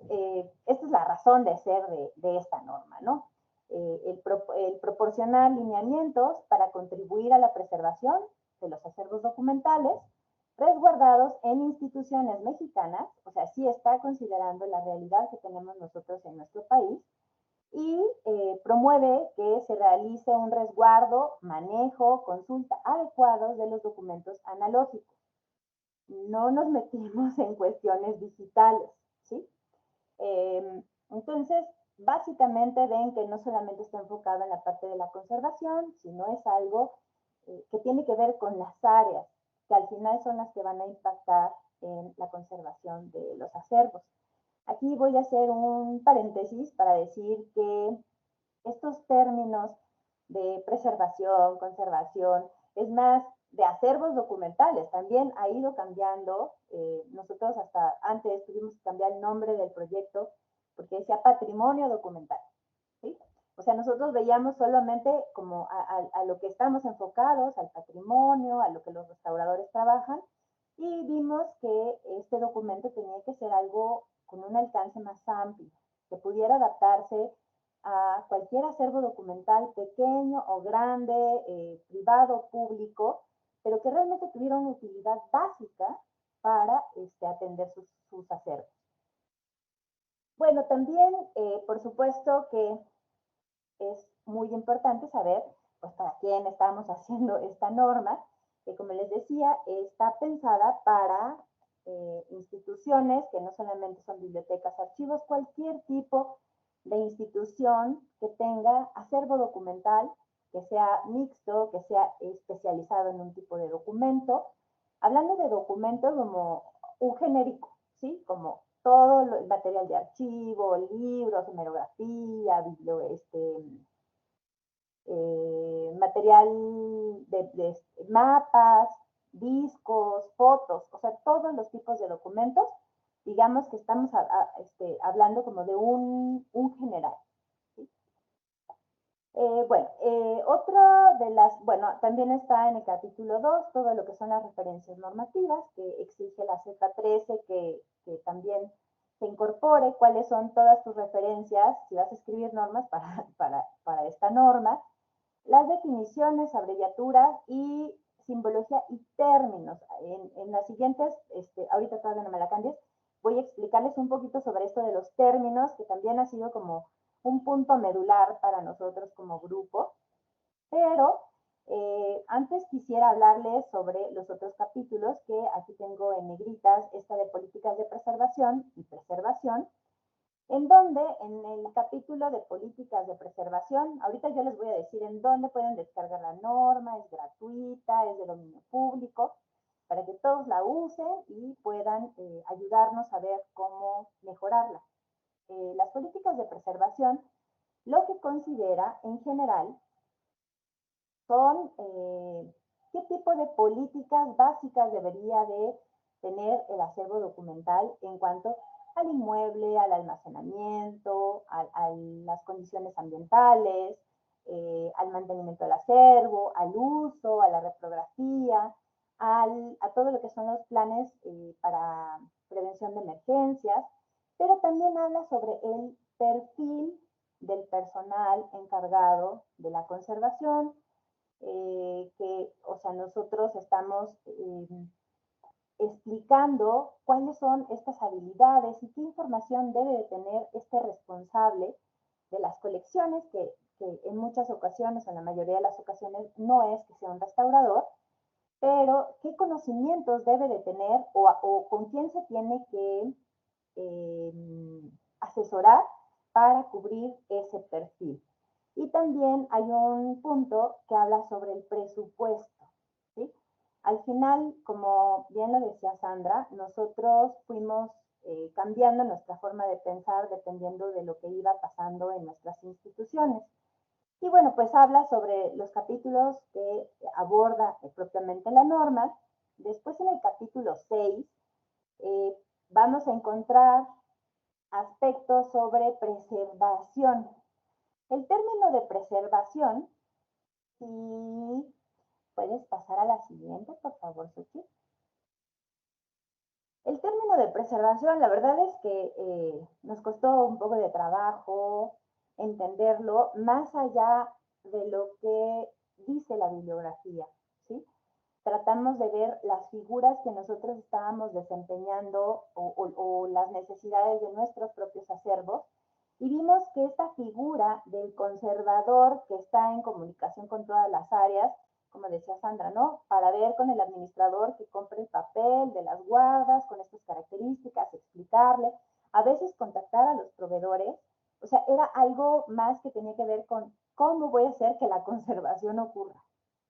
esta es la razón de ser de esta norma, ¿no? El proporcionar lineamientos para contribuir a la preservación de los acervos documentales resguardados en instituciones mexicanas, o sea, sí está considerando la realidad que tenemos nosotros en nuestro país, y promueve que se realice un resguardo, manejo, consulta adecuados de los documentos analógicos. No nos metimos en cuestiones digitales, ¿sí? Entonces, básicamente ven que no solamente está enfocado en la parte de la conservación, sino es algo que tiene que ver con las áreas, que al final son las que van a impactar en la conservación de los acervos. Aquí voy a hacer un paréntesis para decir que estos términos de preservación, conservación, es más de acervos documentales, también ha ido cambiando. Nosotros hasta antes tuvimos que cambiar el nombre del proyecto porque decía patrimonio documental, ¿sí? O sea, nosotros veíamos solamente como a lo que estamos enfocados, al patrimonio, a lo que los restauradores trabajan, y vimos que este documento tenía que ser algo con un alcance más amplio, que pudiera adaptarse a cualquier acervo documental pequeño o grande, privado o público, pero que realmente tuviera una utilidad básica para atender sus acervos. Bueno, también, por supuesto que es muy importante saber, pues, para quién estamos haciendo esta norma, que como les decía, está pensada para instituciones que no solamente son bibliotecas, archivos, cualquier tipo de institución que tenga acervo documental, que sea mixto, que sea especializado en un tipo de documento. Hablando de documento como un genérico, ¿sí? Como todo el material de archivo, libros, hemerografía, material de mapas, discos, fotos, o sea, todos los tipos de documentos, digamos que estamos hablando como de un general. ¿Sí? Otra de las, bueno, también está en el capítulo 2 todo lo que son las referencias normativas que exige la Z13, que también se incorpore cuáles son todas tus referencias si vas a escribir normas para esta norma, las definiciones, abreviaturas y simbología y términos. En las siguientes, ahorita todavía no me la cambies, voy a explicarles un poquito sobre esto de los términos, que también ha sido como un punto medular para nosotros como grupo, pero antes quisiera hablarles sobre los otros capítulos que aquí tengo en negritas, esta de políticas de preservación y preservación, en donde en el capítulo de políticas de preservación, ahorita yo les voy a decir en dónde pueden descargar la norma, es gratuita, es de dominio público, para que todos la usen y puedan ayudarnos a ver cómo mejorarla. Las políticas de preservación, lo que considera en general son qué tipo de políticas básicas debería de tener el acervo documental en cuanto al inmueble, al almacenamiento, a las condiciones ambientales, al mantenimiento del acervo, al uso, a la reprografía, a todo lo que son los planes para prevención de emergencias, pero también habla sobre el perfil del personal encargado de la conservación, que, o sea, nosotros estamos explicando cuáles son estas habilidades y qué información debe de tener este responsable de las colecciones, que en muchas ocasiones, o en la mayoría de las ocasiones, no es que sea un restaurador, pero qué conocimientos debe de tener o con quién se tiene que asesorar para cubrir ese perfil. Y también hay un punto que habla sobre el presupuesto, ¿sí? Al final, como bien lo decía Sandra, nosotros fuimos cambiando nuestra forma de pensar dependiendo de lo que iba pasando en nuestras instituciones. Y bueno, pues habla sobre los capítulos que aborda propiamente la norma. Después en el capítulo 6 vamos a encontrar aspectos sobre preservación. El término de preservación, si puedes pasar a la siguiente, por favor, Suchi. El término de preservación, la verdad es que nos costó un poco de trabajo entenderlo más allá de lo que dice la bibliografía, ¿sí? Tratamos de ver las figuras que nosotros estábamos desempeñando o las necesidades de nuestros propios acervos y vimos que esta figura del conservador que está en comunicación con todas las áreas, como decía Sandra, ¿no? Para ver con el administrador que compre el papel de las guardas con estas características, explicarle, a veces contactar a los proveedores, o sea, era algo más que tenía que ver con cómo voy a hacer que la conservación ocurra,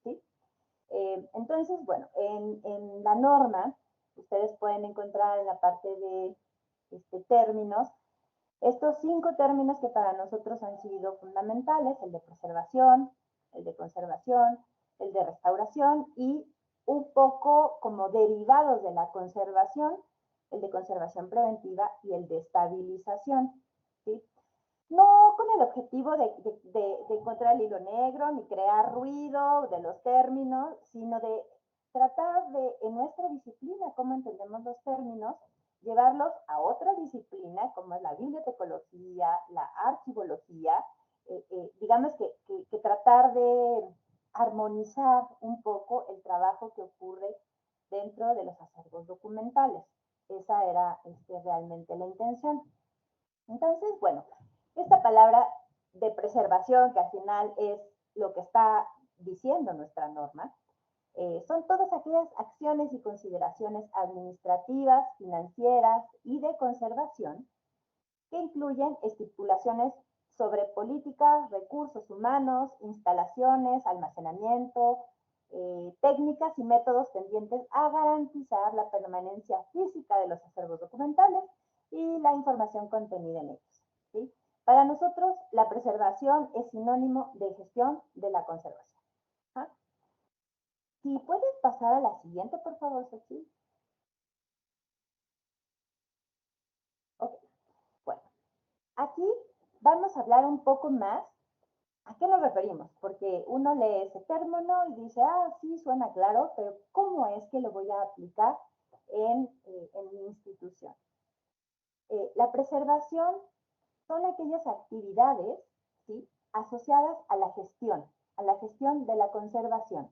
¿sí? Entonces, bueno, en la norma, ustedes pueden encontrar en la parte de términos, estos 5 términos que para nosotros han sido fundamentales: el de preservación, el de conservación, el de restauración y un poco como derivados de la conservación, el de conservación preventiva y el de estabilización, ¿sí? No con el objetivo de encontrar el hilo negro ni crear ruido de los términos, sino de tratar de, en nuestra disciplina, cómo entendemos los términos, llevarlos a otra disciplina, como es la bibliotecología, la archivología, digamos que tratar de armonizar un poco el trabajo que ocurre dentro de los acervos documentales. Esa era realmente la intención. Entonces, bueno, esta palabra de preservación, que al final es lo que está diciendo nuestra norma, son todas aquellas acciones y consideraciones administrativas, financieras y de conservación que incluyen estipulaciones sobre políticas, recursos humanos, instalaciones, almacenamiento, técnicas y métodos tendientes a garantizar la permanencia física de los acervos documentales y la información contenida en ellos, ¿sí? Para nosotros, la preservación es sinónimo de gestión de la conservación. ¿Ah? Si puedes pasar a la siguiente, por favor, Xochitl. Ok, bueno, aquí vamos a hablar un poco más. ¿A qué nos referimos? Porque uno lee ese término y dice, ah, sí, suena claro, pero ¿cómo es que lo voy a aplicar en mi institución? La preservación son aquellas actividades, ¿sí?, asociadas a la gestión de la conservación.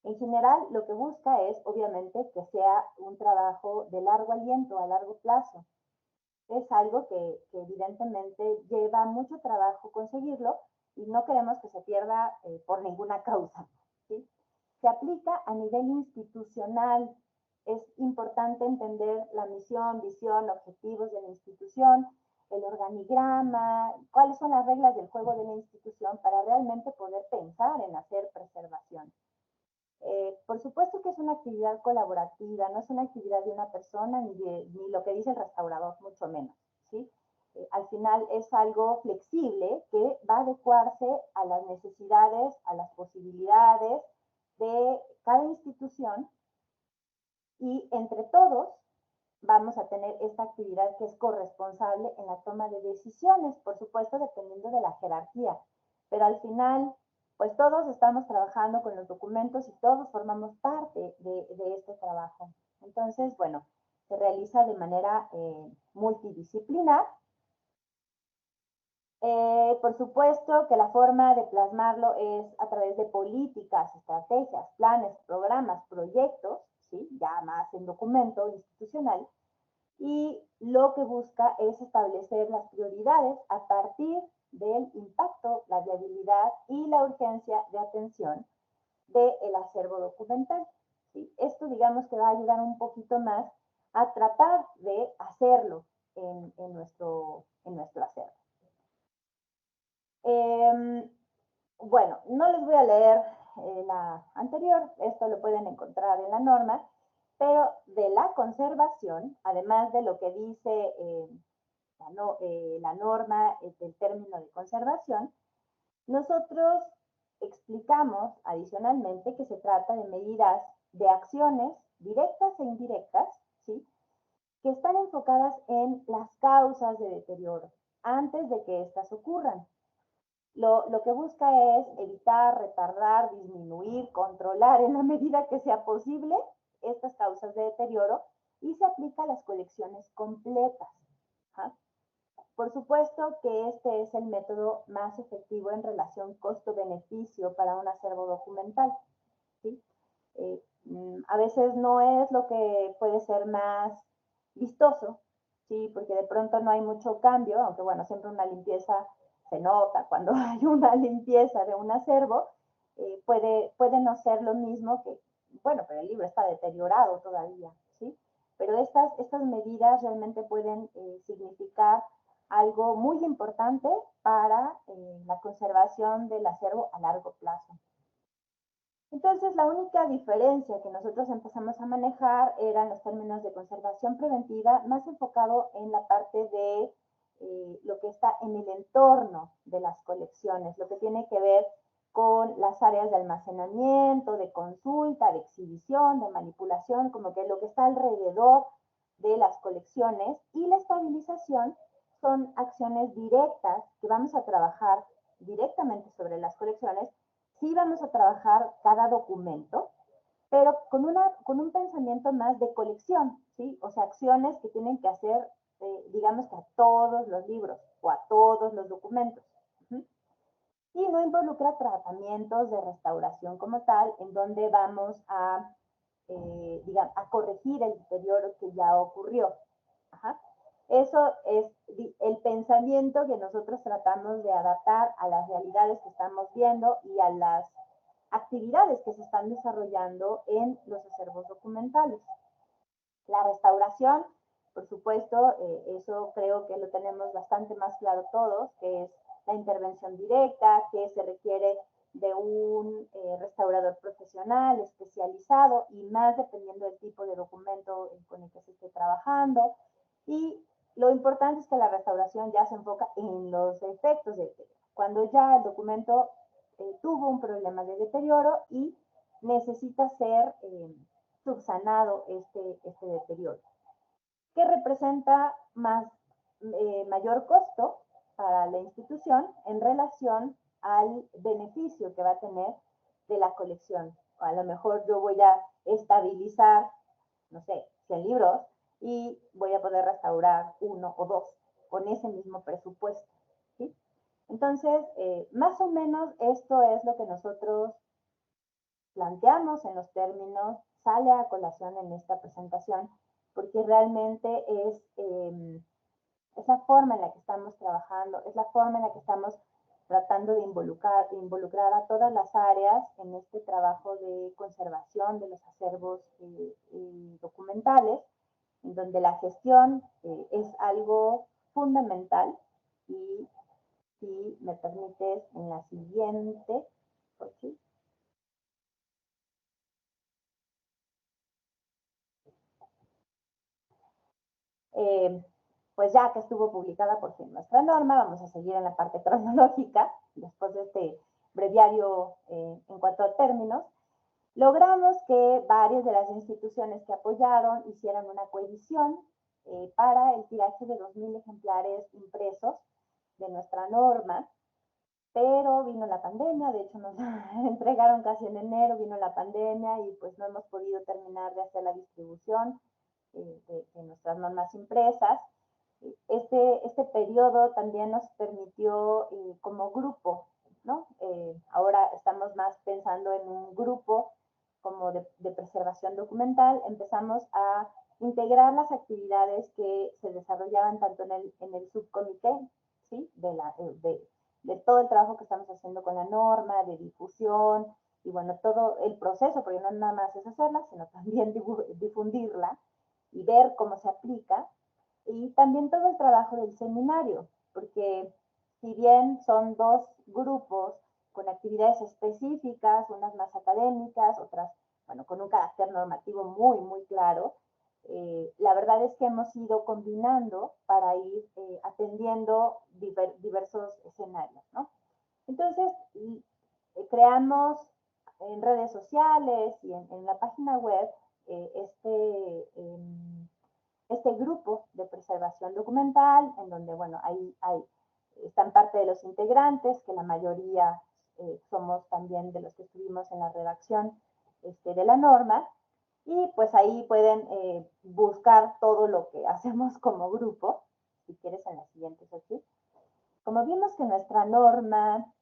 En general, lo que busca es, obviamente, que sea un trabajo de largo aliento, a largo plazo. es algo que evidentemente lleva mucho trabajo conseguirlo y no queremos que se pierda por ninguna causa, ¿sí? Se aplica a nivel institucional. Es importante entender la misión, visión, objetivos de la institución, el organigrama, cuáles son las reglas del juego de la institución para realmente poder pensar en hacer preservación. Por supuesto que es una actividad colaborativa, no es una actividad de una persona ni lo que dice el restaurador, mucho menos, ¿sí? Al final es algo flexible que va a adecuarse a las necesidades, a las posibilidades de cada institución y entre todos vamos a tener esta actividad que es corresponsable en la toma de decisiones, por supuesto, dependiendo de la jerarquía. Pero al final, pues todos estamos trabajando con los documentos y todos formamos parte de este trabajo. Entonces, bueno, se realiza de manera multidisciplinar. Por supuesto que la forma de plasmarlo es a través de políticas, estrategias, planes, programas, proyectos, ¿sí? Ya más en documento institucional, y lo que busca es establecer las prioridades a partir del impacto, la viabilidad y la urgencia de atención del acervo documental, ¿sí? Esto digamos que va a ayudar un poquito más a tratar de hacerlo en nuestro acervo. Bueno, no les voy a leer la anterior, esto lo pueden encontrar en la norma, pero de la conservación, además de lo que dice la norma del término de conservación, nosotros explicamos adicionalmente que se trata de medidas de acciones directas e indirectas, ¿sí? Que están enfocadas en las causas de deterioro antes de que éstas ocurran. Lo que busca es evitar, retardar, disminuir, controlar en la medida que sea posible estas causas de deterioro y se aplica a las colecciones completas. ¿Ah? Por supuesto que este es el método más efectivo en relación costo-beneficio para un acervo documental, ¿sí? A veces no es lo que puede ser más vistoso, ¿sí? Porque de pronto no hay mucho cambio, aunque bueno, siempre una limpieza se nota cuando hay una limpieza de un acervo, puede no ser lo mismo que, bueno, pero el libro está deteriorado todavía, ¿sí? Pero estas medidas realmente pueden significar algo muy importante para la conservación del acervo a largo plazo. Entonces, la única diferencia que nosotros empezamos a manejar eran los términos de conservación preventiva, más enfocado en la parte de lo que está en el entorno de las colecciones, lo que tiene que ver con las áreas de almacenamiento, de consulta, de exhibición, de manipulación, como que lo que está alrededor de las colecciones, y la estabilización son acciones directas que vamos a trabajar directamente sobre las colecciones. Sí vamos a trabajar cada documento, pero con un pensamiento más de colección, ¿sí? O sea, acciones que tienen que hacer, digamos que a todos los libros o a todos los documentos. Y no involucra tratamientos de restauración como tal, en donde vamos a, digamos, a corregir el deterioro que ya ocurrió. Ajá. Eso es el pensamiento que nosotros tratamos de adaptar a las realidades que estamos viendo y a las actividades que se están desarrollando en los acervos documentales. La restauración, por supuesto, eso creo que lo tenemos bastante más claro todos, que es la intervención directa, que se requiere de un restaurador profesional, especializado, y más dependiendo del tipo de documento con el que se esté trabajando. Y lo importante es que la restauración ya se enfoca en los efectos de deterioro. Cuando ya el documento tuvo un problema de deterioro y necesita ser subsanado este deterioro, que representa mayor costo para la institución en relación al beneficio que va a tener de la colección. O a lo mejor yo voy a estabilizar, no sé, 100 libros y voy a poder restaurar 1 o 2 con ese mismo presupuesto, ¿sí? Entonces, más o menos esto es lo que nosotros planteamos en los términos, sale a colación en esta presentación, porque realmente es Es la forma en la que estamos trabajando, es la forma en la que estamos tratando de involucrar a todas las áreas en este trabajo de conservación de los acervos documentales, en donde la gestión es algo fundamental. Y si me permites, en la siguiente, ¿sí? Pues ya que estuvo publicada por fin nuestra norma, vamos a seguir en la parte cronológica, después de este breviario en cuanto a términos. Logramos que varias de las instituciones que apoyaron hicieran una coedición para el tiraje de 2,000 ejemplares impresos de nuestra norma, pero vino la pandemia, de hecho nos entregaron casi en enero, vino la pandemia y pues no hemos podido terminar de hacer la distribución de nuestras normas impresas. Este periodo también nos permitió como grupo, ¿no? Ahora estamos más pensando en un grupo como de preservación documental. Empezamos a integrar las actividades que se desarrollaban tanto en el subcomité, ¿sí? De todo el trabajo que estamos haciendo con la norma, de difusión, y bueno, todo el proceso, porque no nada más es hacerla, sino también difundirla y ver cómo se aplica, y también todo el trabajo del seminario, porque si bien son dos grupos con actividades específicas, unas más académicas, otras, bueno, con un carácter normativo muy, muy claro, la verdad es que hemos ido combinando para ir atendiendo diversos escenarios, ¿no? Entonces, creamos en redes sociales y en la página web este grupo de preservación documental, en donde, bueno, ahí están parte de los integrantes, que la mayoría somos también de los que estuvimos en la redacción de la norma, y pues ahí pueden buscar todo lo que hacemos como grupo, si quieres en las siguientes aquí. Como vimos que nuestra norma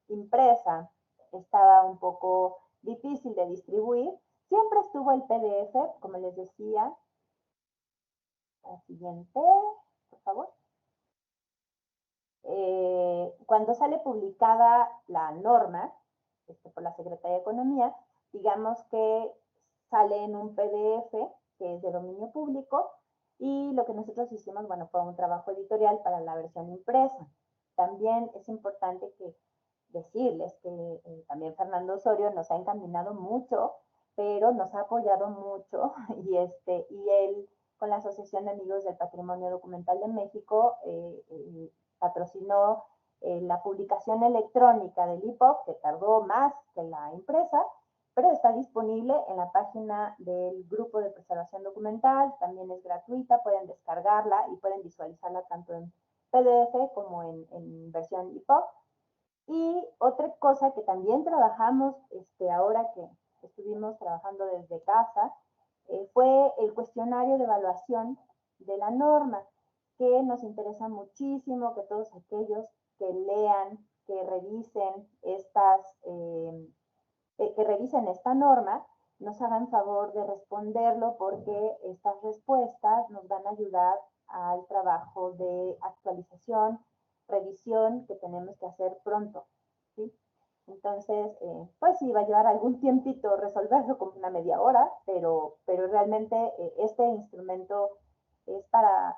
impresa estaba un poco difícil de distribuir, siempre estuvo el PDF, como les decía. La siguiente, por favor. Cuando sale publicada la norma por la Secretaría de Economía, digamos que sale en un PDF que es de dominio público, y lo que nosotros hicimos, bueno, fue un trabajo editorial para la versión impresa. También es importante decirles que también Fernando Osorio nos ha encaminado mucho, pero nos ha apoyado mucho, y él con la Asociación de Amigos del Patrimonio Documental de México patrocinó la publicación electrónica del EPUB, que tardó más que la impresa, pero está disponible en la página del Grupo de Preservación Documental. También es gratuita, pueden descargarla y pueden visualizarla tanto en PDF como en versión EPUB. Y otra cosa que también trabajamos ahora que estuvimos trabajando desde casa fue el cuestionario de evaluación de la norma, que nos interesa muchísimo que todos aquellos que lean, que revisen que revisen esta norma, nos hagan favor de responderlo, porque estas respuestas nos van a ayudar al trabajo de actualización, revisión que tenemos que hacer pronto, ¿sí? Entonces, pues sí, va a llevar algún tiempito resolverlo, como una media hora, pero realmente este instrumento es para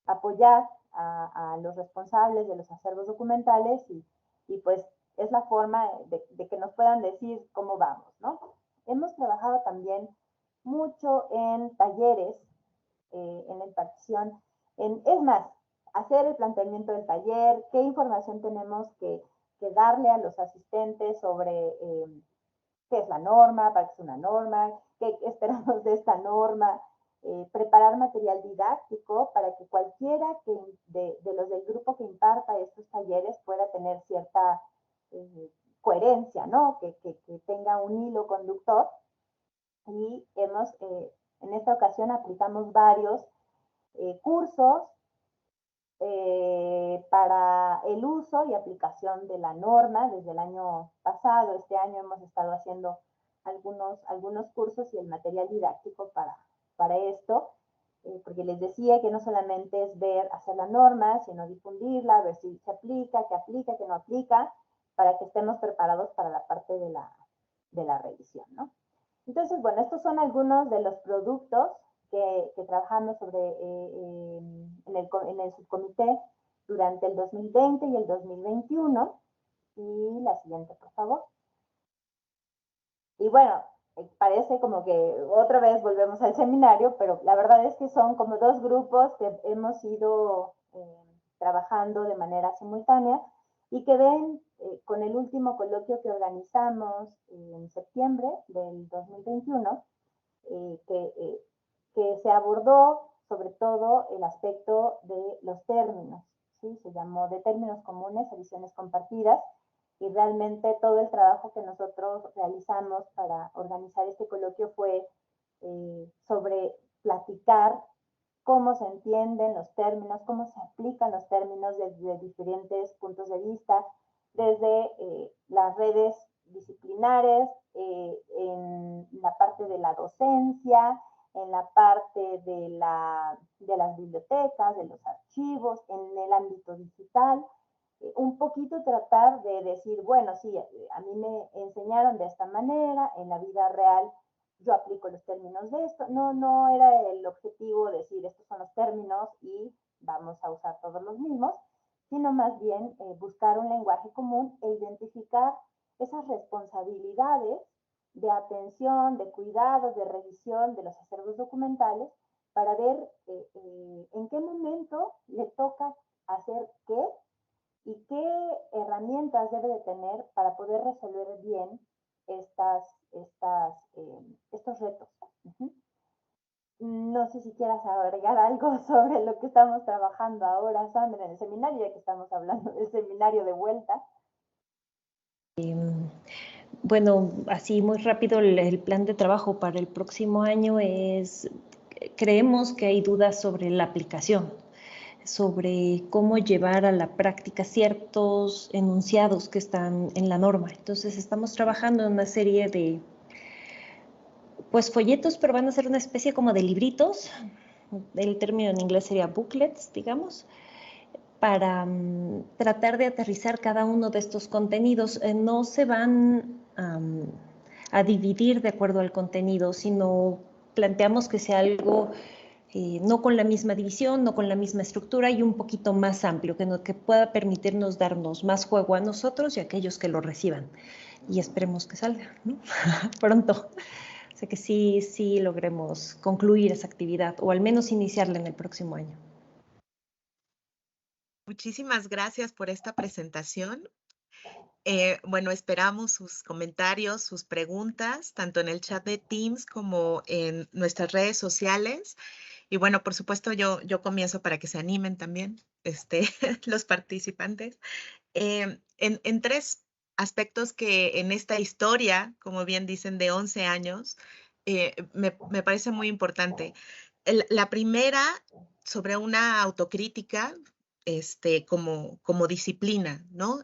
apoyar a los responsables de los acervos documentales, y pues es la forma de que nos puedan decir cómo vamos, ¿no? Hemos trabajado también mucho en talleres, en la impartición, es más, hacer el planteamiento del taller, qué información tenemos que darle a los asistentes sobre qué es la norma, para qué es una norma, qué esperamos de esta norma, preparar material didáctico para que cualquiera de los del grupo que imparta estos talleres pueda tener cierta coherencia, ¿no? Que tenga un hilo conductor. Y en esta ocasión aplicamos varios cursos para el uso y aplicación de la norma desde el año pasado. Este año hemos estado haciendo algunos cursos y el material didáctico para esto. porque les decía que no solamente es ver, hacer la norma, sino difundirla, ver si se aplica, que no aplica, para que estemos preparados para la parte de la revisión, ¿no? Entonces, bueno, estos son algunos de los productos que trabajamos sobre, en el subcomité durante el 2020 y el 2021. Y la siguiente, por favor. Y bueno, parece como que otra vez volvemos al seminario, pero la verdad es que son como dos grupos que hemos ido trabajando de manera simultánea y que ven con el último coloquio que organizamos en septiembre del 2021, que se abordó sobre todo el aspecto de los términos, ¿sí? Se llamó de términos comunes a visiones compartidas, y realmente todo el trabajo que nosotros realizamos para organizar este coloquio fue sobre platicar cómo se entienden los términos, cómo se aplican los términos desde diferentes puntos de vista, desde las redes disciplinares, en la parte de la docencia, en la parte de las bibliotecas, de los archivos, en el ámbito digital. Un poquito tratar de decir, bueno, sí, a mí me enseñaron de esta manera, en la vida real yo aplico los términos de esto. No era el objetivo decir estos son los términos y vamos a usar todos los mismos, sino más bien buscar un lenguaje común e identificar esas responsabilidades de atención, de cuidado, de revisión de los acervos documentales para ver en qué momento le toca hacer qué y qué herramientas debe de tener para poder resolver bien estos retos. No sé si quieras agregar algo sobre lo que estamos trabajando ahora, Sandra, en el seminario, ya que estamos hablando del seminario de vuelta. Bueno, así muy rápido, el plan de trabajo para el próximo año es, creemos que hay dudas sobre la aplicación, sobre cómo llevar a la práctica ciertos enunciados que están en la norma. Entonces estamos trabajando en una serie de pues folletos, pero van a ser una especie como de libritos. El término en inglés sería booklets, digamos, para tratar de aterrizar cada uno de estos contenidos. No se van a dividir de acuerdo al contenido, sino planteamos que sea algo no con la misma división, no con la misma estructura y un poquito más amplio, que pueda permitirnos darnos más juego a nosotros y a aquellos que lo reciban. Y esperemos que salga, ¿no? Pronto. O sea que sí logremos concluir esa actividad o al menos iniciarla en el próximo año. Muchísimas gracias por esta presentación. Bueno, esperamos sus comentarios, sus preguntas, tanto en el chat de Teams como en nuestras redes sociales. Y bueno, por supuesto, yo comienzo para que se animen también los participantes. En tres aspectos que en esta historia, como bien dicen, de 11 años, me parece muy importante. La primera, sobre una autocrítica como disciplina, ¿no?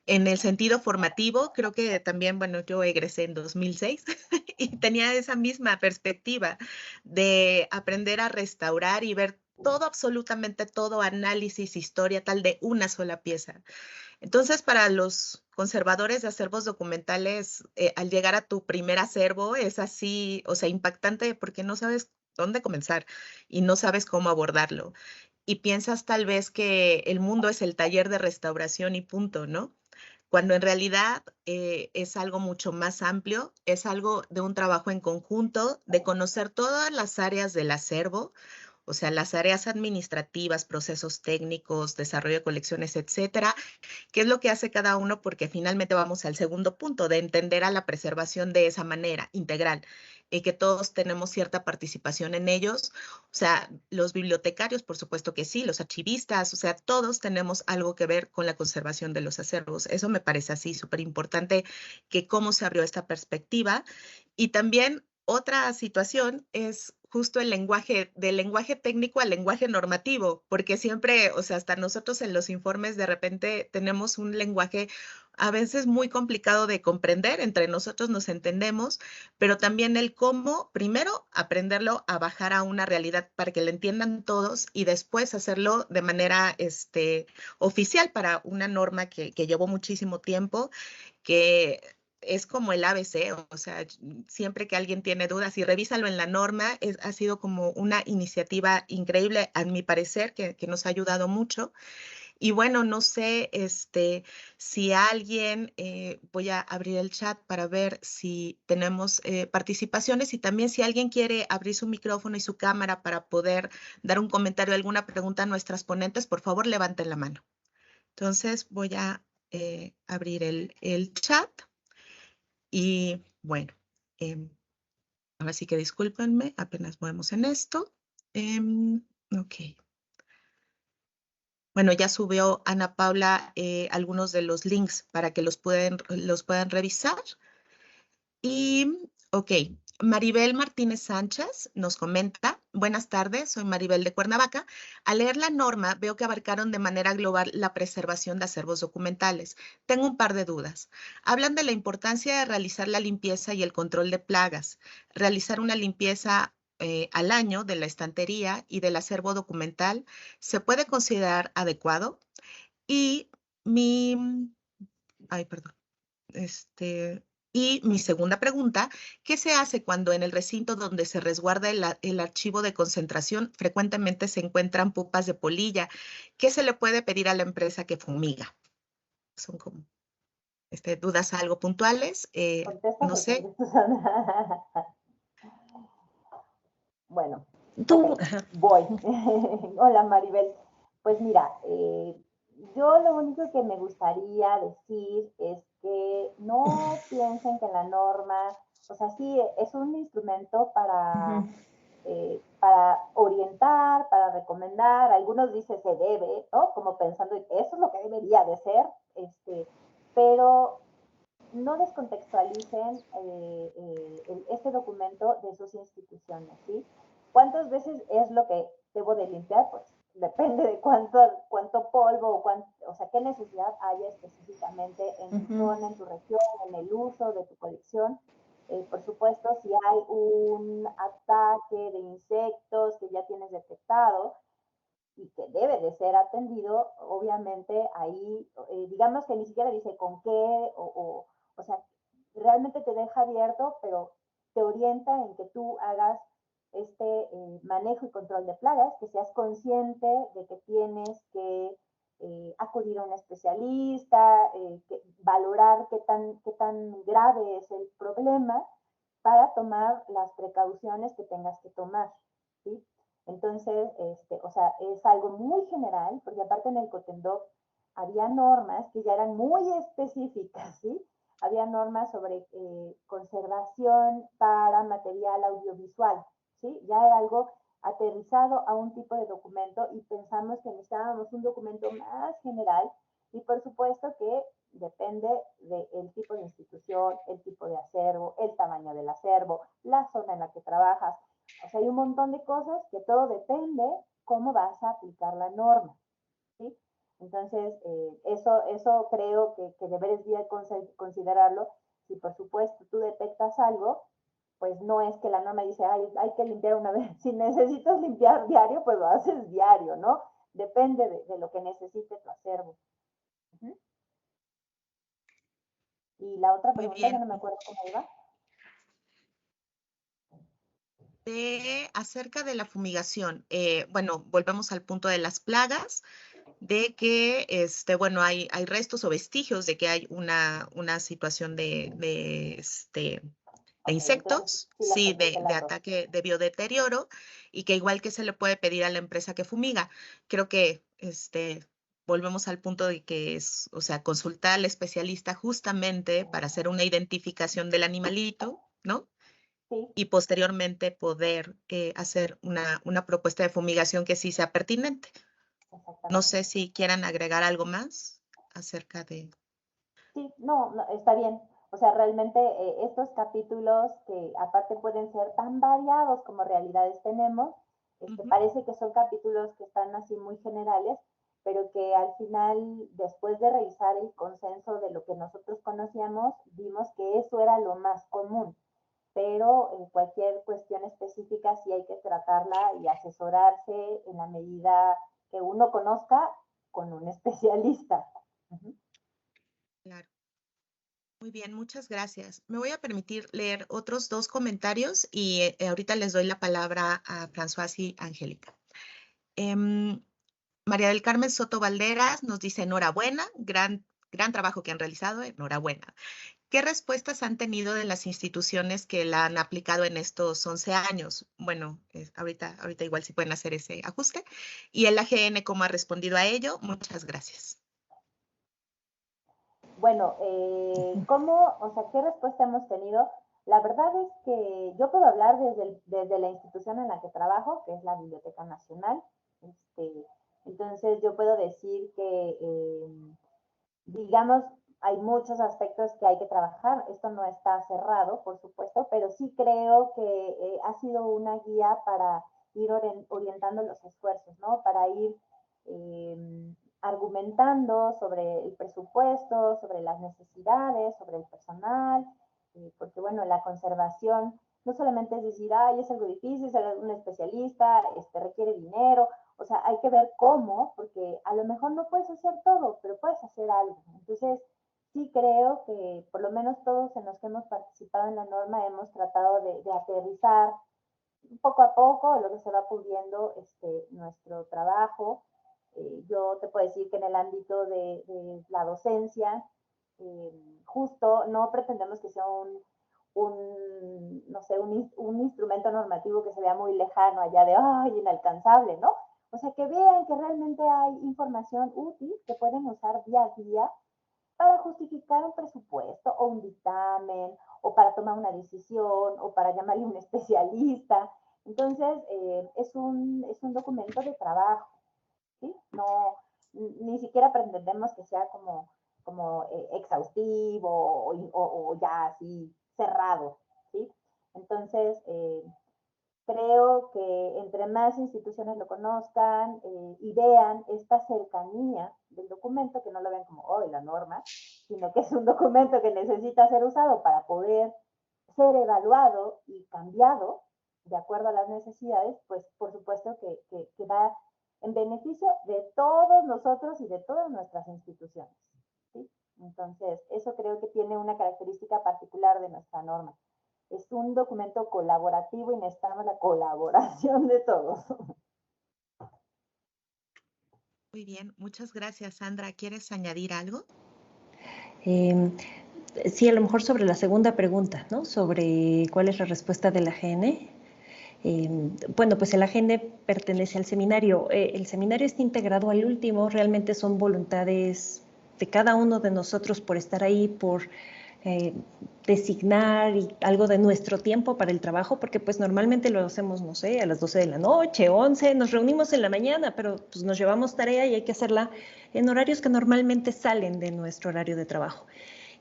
En el sentido formativo, creo que también, bueno, yo egresé en 2006 y tenía esa misma perspectiva de aprender a restaurar y ver todo, absolutamente todo, análisis, historia, tal de una sola pieza. Entonces, para los conservadores de acervos documentales, al llegar a tu primer acervo es así, o sea, impactante porque no sabes dónde comenzar y no sabes cómo abordarlo. Y piensas tal vez que el mundo es el taller de restauración y punto, ¿no? Cuando en realidad es algo mucho más amplio, es algo de un trabajo en conjunto, de conocer todas las áreas del acervo, o sea, las áreas administrativas, procesos técnicos, desarrollo de colecciones, etcétera. ¿Qué es lo que hace cada uno? Porque finalmente vamos al segundo punto, de entender a la preservación de esa manera integral, y que todos tenemos cierta participación en ellos. O sea, los bibliotecarios, por supuesto que sí, los archivistas, o sea, todos tenemos algo que ver con la conservación de los acervos. Eso me parece así súper importante, que cómo se abrió esta perspectiva. Y también otra situación es justo el lenguaje, del lenguaje técnico al lenguaje normativo, porque siempre, o sea, hasta nosotros en los informes de repente tenemos un lenguaje a veces muy complicado de comprender, entre nosotros nos entendemos, pero también el cómo, primero, aprenderlo a bajar a una realidad para que lo entiendan todos y después hacerlo de manera oficial para una norma que llevó muchísimo tiempo, que es como el ABC, o sea, siempre que alguien tiene dudas y revísalo en la norma, ha sido como una iniciativa increíble, a mi parecer, que nos ha ayudado mucho. Y bueno, no sé si alguien, voy a abrir el chat para ver si tenemos participaciones y también si alguien quiere abrir su micrófono y su cámara para poder dar un comentario, alguna pregunta a nuestras ponentes, por favor levanten la mano. Entonces voy a abrir el chat y bueno, ahora sí que discúlpenme, apenas movemos en esto. Ok. Bueno, ya subió Ana Paula algunos de los links para que los puedan revisar. Y, ok, Maribel Martínez Sánchez nos comenta, buenas tardes, soy Maribel de Cuernavaca. Al leer la norma veo que abarcaron de manera global la preservación de acervos documentales. Tengo un par de dudas. Hablan de la importancia de realizar la limpieza y el control de plagas, realizar una limpieza al año de la estantería y del acervo documental. ¿Se puede considerar adecuado? Y mi, ay, perdón. Y mi segunda pregunta, ¿qué se hace cuando en el recinto donde se resguarda el archivo de concentración frecuentemente se encuentran pupas de polilla? ¿Qué se le puede pedir a la empresa que fumiga? Son como dudas algo puntuales. ¿Contestas No o sé. contestas? Bueno, Tú, ok, ajá. voy. Hola Maribel. Pues mira, yo lo único que me gustaría decir es que no piensen que la norma, o sea, sí, es un instrumento Ujú. para orientar, para recomendar. Algunos dicen se debe, ¿no? Como pensando, eso es lo que debería de ser, pero no descontextualicen este documento de sus instituciones, ¿sí? ¿Cuántas veces es lo que debo de limpiar? Pues depende de cuánto polvo o sea, qué necesidad haya específicamente en tu Ujú. zona, en tu región, en el uso de tu colección. Por supuesto, si hay un ataque de insectos que ya tienes detectado, y que debe de ser atendido, obviamente ahí, digamos que ni siquiera dice con qué, o sea, realmente te deja abierto, pero te orienta en que tú hagas manejo y control de plagas, que seas consciente de que tienes que acudir a un especialista, valorar qué tan grave es el problema para tomar las precauciones que tengas que tomar, ¿sí? Entonces, o sea, es algo muy general, porque aparte en el Cotendoc había normas que ya eran muy específicas, ¿sí? Había normas sobre conservación para material audiovisual, ¿sí? Ya era algo aterrizado a un tipo de documento y pensamos que necesitábamos un documento más general y por supuesto que depende del tipo de institución, el tipo de acervo, el tamaño del acervo, la zona en la que trabajas. O sea, hay un montón de cosas que todo depende cómo vas a aplicar la norma, ¿sí? Entonces, eso creo que deberías considerarlo. Si por supuesto tú detectas algo, pues no es que la norma dice, hay que limpiar una vez. Si necesitas limpiar diario, pues lo haces diario, ¿no? Depende de lo que necesite tu acervo. Uh -huh. Y la otra Muy pregunta, ya bien. no me acuerdo cómo iba. Acerca de la fumigación, bueno, volvemos al punto de las plagas, de que, bueno, hay restos o vestigios de que hay una situación de Ok, entonces insectos, sí las sí, contesté de las dos. ataque, de biodeterioro, y que igual que se le puede pedir a la empresa que fumiga. Creo que, volvemos al punto de que es, o sea, consultar al especialista justamente para hacer una identificación del animalito, ¿no? Sí, Y posteriormente poder hacer una propuesta de fumigación que sí sea pertinente. No exactamente. sé si quieran agregar algo más acerca de... Sí, no, está bien. O sea, realmente estos capítulos que aparte pueden ser tan variados como realidades tenemos, Ujú. parece que son capítulos que están así muy generales, pero que al final, después de revisar el consenso de lo que nosotros conocíamos, vimos que eso era lo más común, pero en cualquier cuestión específica sí hay que tratarla y asesorarse en la medida que uno conozca con un especialista. Claro. Muy bien, muchas gracias. Me voy a permitir leer otros dos comentarios y ahorita les doy la palabra a François y Angélica. María del Carmen Soto Valderas nos dice enhorabuena, gran trabajo que han realizado, enhorabuena. ¿Qué respuestas han tenido de las instituciones que la han aplicado en estos 11 años? Bueno, ahorita igual sí pueden hacer ese ajuste. ¿Y el AGN cómo ha respondido a ello? Muchas gracias. Bueno, ¿cómo, o sea, qué respuesta hemos tenido? La verdad es que yo puedo hablar desde la institución en la que trabajo, que es la Biblioteca Nacional. Entonces, yo puedo decir que, digamos, hay muchos aspectos que hay que trabajar. Esto no está cerrado, por supuesto, pero sí creo que ha sido una guía para ir orientando los esfuerzos, ¿no? Para ir argumentando sobre el presupuesto, sobre las necesidades, sobre el personal, porque bueno, la conservación no solamente es decir, ay, es algo difícil, ser un especialista, requiere dinero, o sea, hay que ver cómo, porque a lo mejor no puedes hacer todo, pero puedes hacer algo. Entonces, sí creo que por lo menos todos en los que hemos participado en la norma hemos tratado de aterrizar poco a poco lo que se va pudiendo nuestro trabajo. Yo te puedo decir que en el ámbito de la docencia, justo no pretendemos que sea no sé, un instrumento normativo que se vea muy lejano allá de, ay, inalcanzable, ¿no? O sea, que vean que realmente hay información útil que pueden usar día a día para justificar un presupuesto o un dictamen, o para tomar una decisión, o para llamarle a un especialista. Entonces, es un documento de trabajo, ¿sí? No, ni siquiera pretendemos que sea como exhaustivo o ya así cerrado, ¿sí? Entonces, creo que entre más instituciones lo conozcan y vean esta cercanía del documento, que no lo vean como, oh, la norma, sino que es un documento que necesita ser usado para poder ser evaluado y cambiado de acuerdo a las necesidades, pues por supuesto que va en beneficio de todos nosotros y de todas nuestras instituciones, ¿sí? Entonces, eso creo que tiene una característica particular de nuestra norma. Es un documento colaborativo y necesitamos la colaboración de todos. Muy bien, muchas gracias, Sandra. ¿Quieres añadir algo? Sí, a lo mejor sobre la segunda pregunta, ¿no? Sobre cuál es la respuesta de la AGN. Bueno, pues el AGN pertenece al seminario. El seminario está integrado al último. Realmente son voluntades de cada uno de nosotros por estar ahí, por designar algo de nuestro tiempo para el trabajo, porque pues normalmente lo hacemos, no sé, a las 12 de la noche, 11, nos reunimos en la mañana, pero pues nos llevamos tarea y hay que hacerla en horarios que normalmente salen de nuestro horario de trabajo.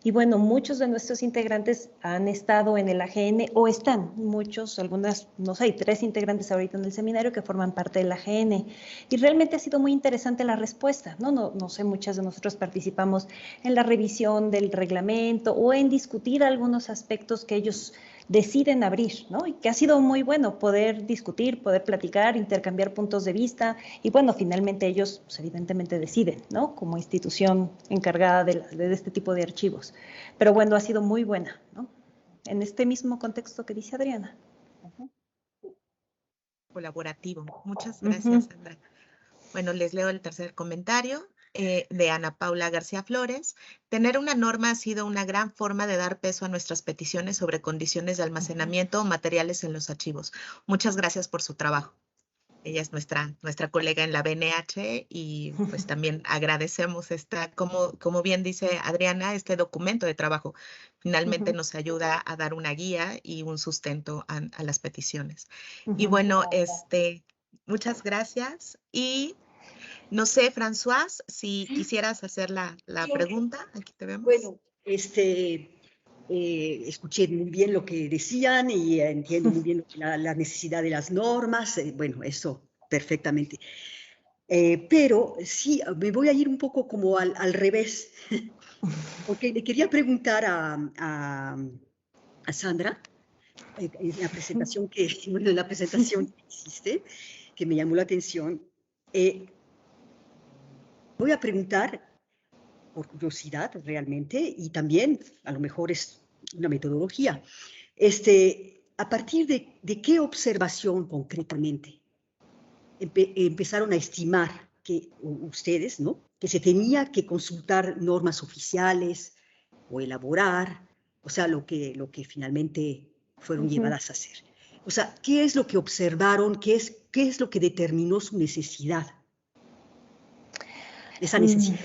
Y bueno, muchos de nuestros integrantes han estado en el AGN o están, muchos, algunas, no sé, hay 3 integrantes ahorita en el seminario que forman parte del AGN. Y realmente ha sido muy interesante la respuesta, ¿no? No sé, muchas de nosotros participamos en la revisión del reglamento o en discutir algunos aspectos que ellos deciden abrir, ¿no? Y que ha sido muy bueno poder discutir, poder platicar, intercambiar puntos de vista y bueno, finalmente ellos pues, evidentemente deciden, ¿no? Como institución encargada de este tipo de archivos. Pero bueno, ha sido muy buena, ¿no? En este mismo contexto que dice Adriana. Colaborativo. Muchas gracias, Sandra. Bueno, les leo el tercer comentario de Ana Paula García Flores. Tener una norma ha sido una gran forma de dar peso a nuestras peticiones sobre condiciones de almacenamiento o materiales en los archivos. Muchas gracias por su trabajo. Ella es nuestra colega en la BNH y pues también agradecemos como bien dice Adriana, este documento de trabajo. Finalmente nos ayuda a dar una guía y un sustento a las peticiones. Y bueno, muchas gracias. Y no sé, François, si Sí, quisieras hacer la claro. pregunta, aquí te vemos. Bueno, escuché muy bien lo que decían y entiendo muy bien la necesidad de las normas. Bueno, eso perfectamente. Pero sí, me voy a ir un poco como al revés, porque le quería preguntar a Sandra, en la presentación bueno, en la presentación que hiciste, que me llamó la atención, voy a preguntar por curiosidad realmente, y también a lo mejor es una metodología. ¿A partir de qué observación concretamente empezaron a estimar que ustedes, ¿no? Que se tenía que consultar normas oficiales o elaborar, o sea, lo que finalmente fueron llevadas a hacer? O sea, ¿qué es lo que observaron? ¿Qué es lo que determinó su necesidad? Esa necesidad.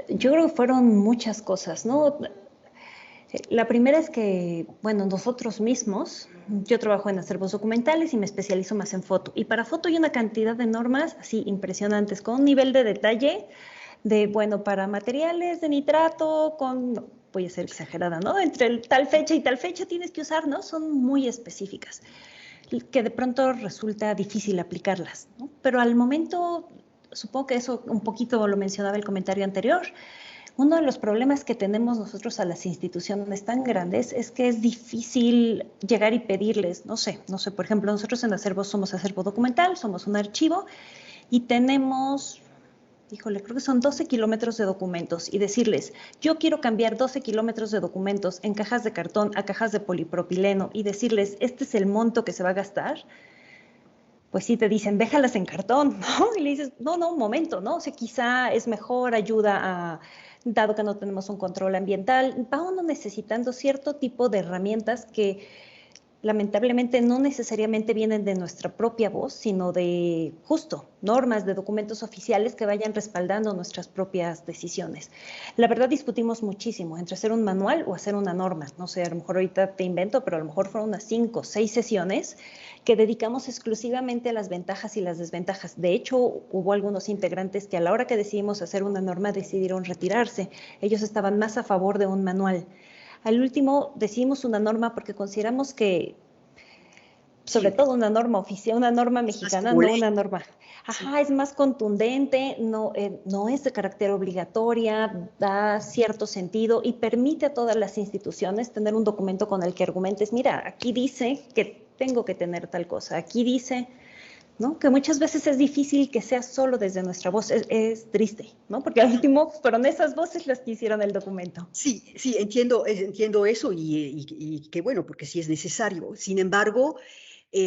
Yo creo que fueron muchas cosas, ¿no? La primera es que, bueno, nosotros mismos, yo trabajo en acervos documentales y me especializo más en foto. Y para foto hay una cantidad de normas así impresionantes, con un nivel de detalle de, bueno, para materiales de nitrato, voy a ser exagerada, ¿no? Entre tal fecha y tal fecha tienes que usar, ¿no? Son muy específicas, que de pronto resulta difícil aplicarlas, ¿no? Pero al momento, supongo que eso un poquito lo mencionaba el comentario anterior, uno de los problemas que tenemos nosotros a las instituciones tan grandes es que es difícil llegar y pedirles, no sé, por ejemplo, nosotros en Acervo somos acervo documental, somos un archivo y tenemos, híjole, creo que son 12 kilómetros de documentos y decirles, yo quiero cambiar 12 kilómetros de documentos en cajas de cartón a cajas de polipropileno y decirles, este es el monto que se va a gastar, pues sí te dicen, déjalas en cartón, ¿no? Y le dices, no, un momento, ¿no? O sea, quizá es mejor, dado que no tenemos un control ambiental, va uno necesitando cierto tipo de herramientas que lamentablemente no necesariamente vienen de nuestra propia voz, sino de justo normas, de documentos oficiales que vayan respaldando nuestras propias decisiones. La verdad discutimos muchísimo entre hacer un manual o hacer una norma. No sé, a lo mejor ahorita te invento, pero a lo mejor fueron unas 5 o 6 sesiones que dedicamos exclusivamente a las ventajas y las desventajas. De hecho, hubo algunos integrantes que a la hora que decidimos hacer una norma decidieron retirarse. Ellos estaban más a favor de un manual. Al último decidimos una norma porque consideramos que, sobre Sí, todo una norma oficial, una norma es más mexicana, como no ley. una norma. Sí. Ajá, es más contundente, no es de carácter obligatoria, da cierto sentido y permite a todas las instituciones tener un documento con el que argumentes, mira, aquí dice que tengo que tener tal cosa, aquí dice, ¿no? Que muchas veces es difícil que sea solo desde nuestra voz, es triste, ¿no? Porque al último fueron esas voces las que hicieron el documento. Sí, sí, entiendo eso y qué bueno, porque sí es necesario. Sin embargo,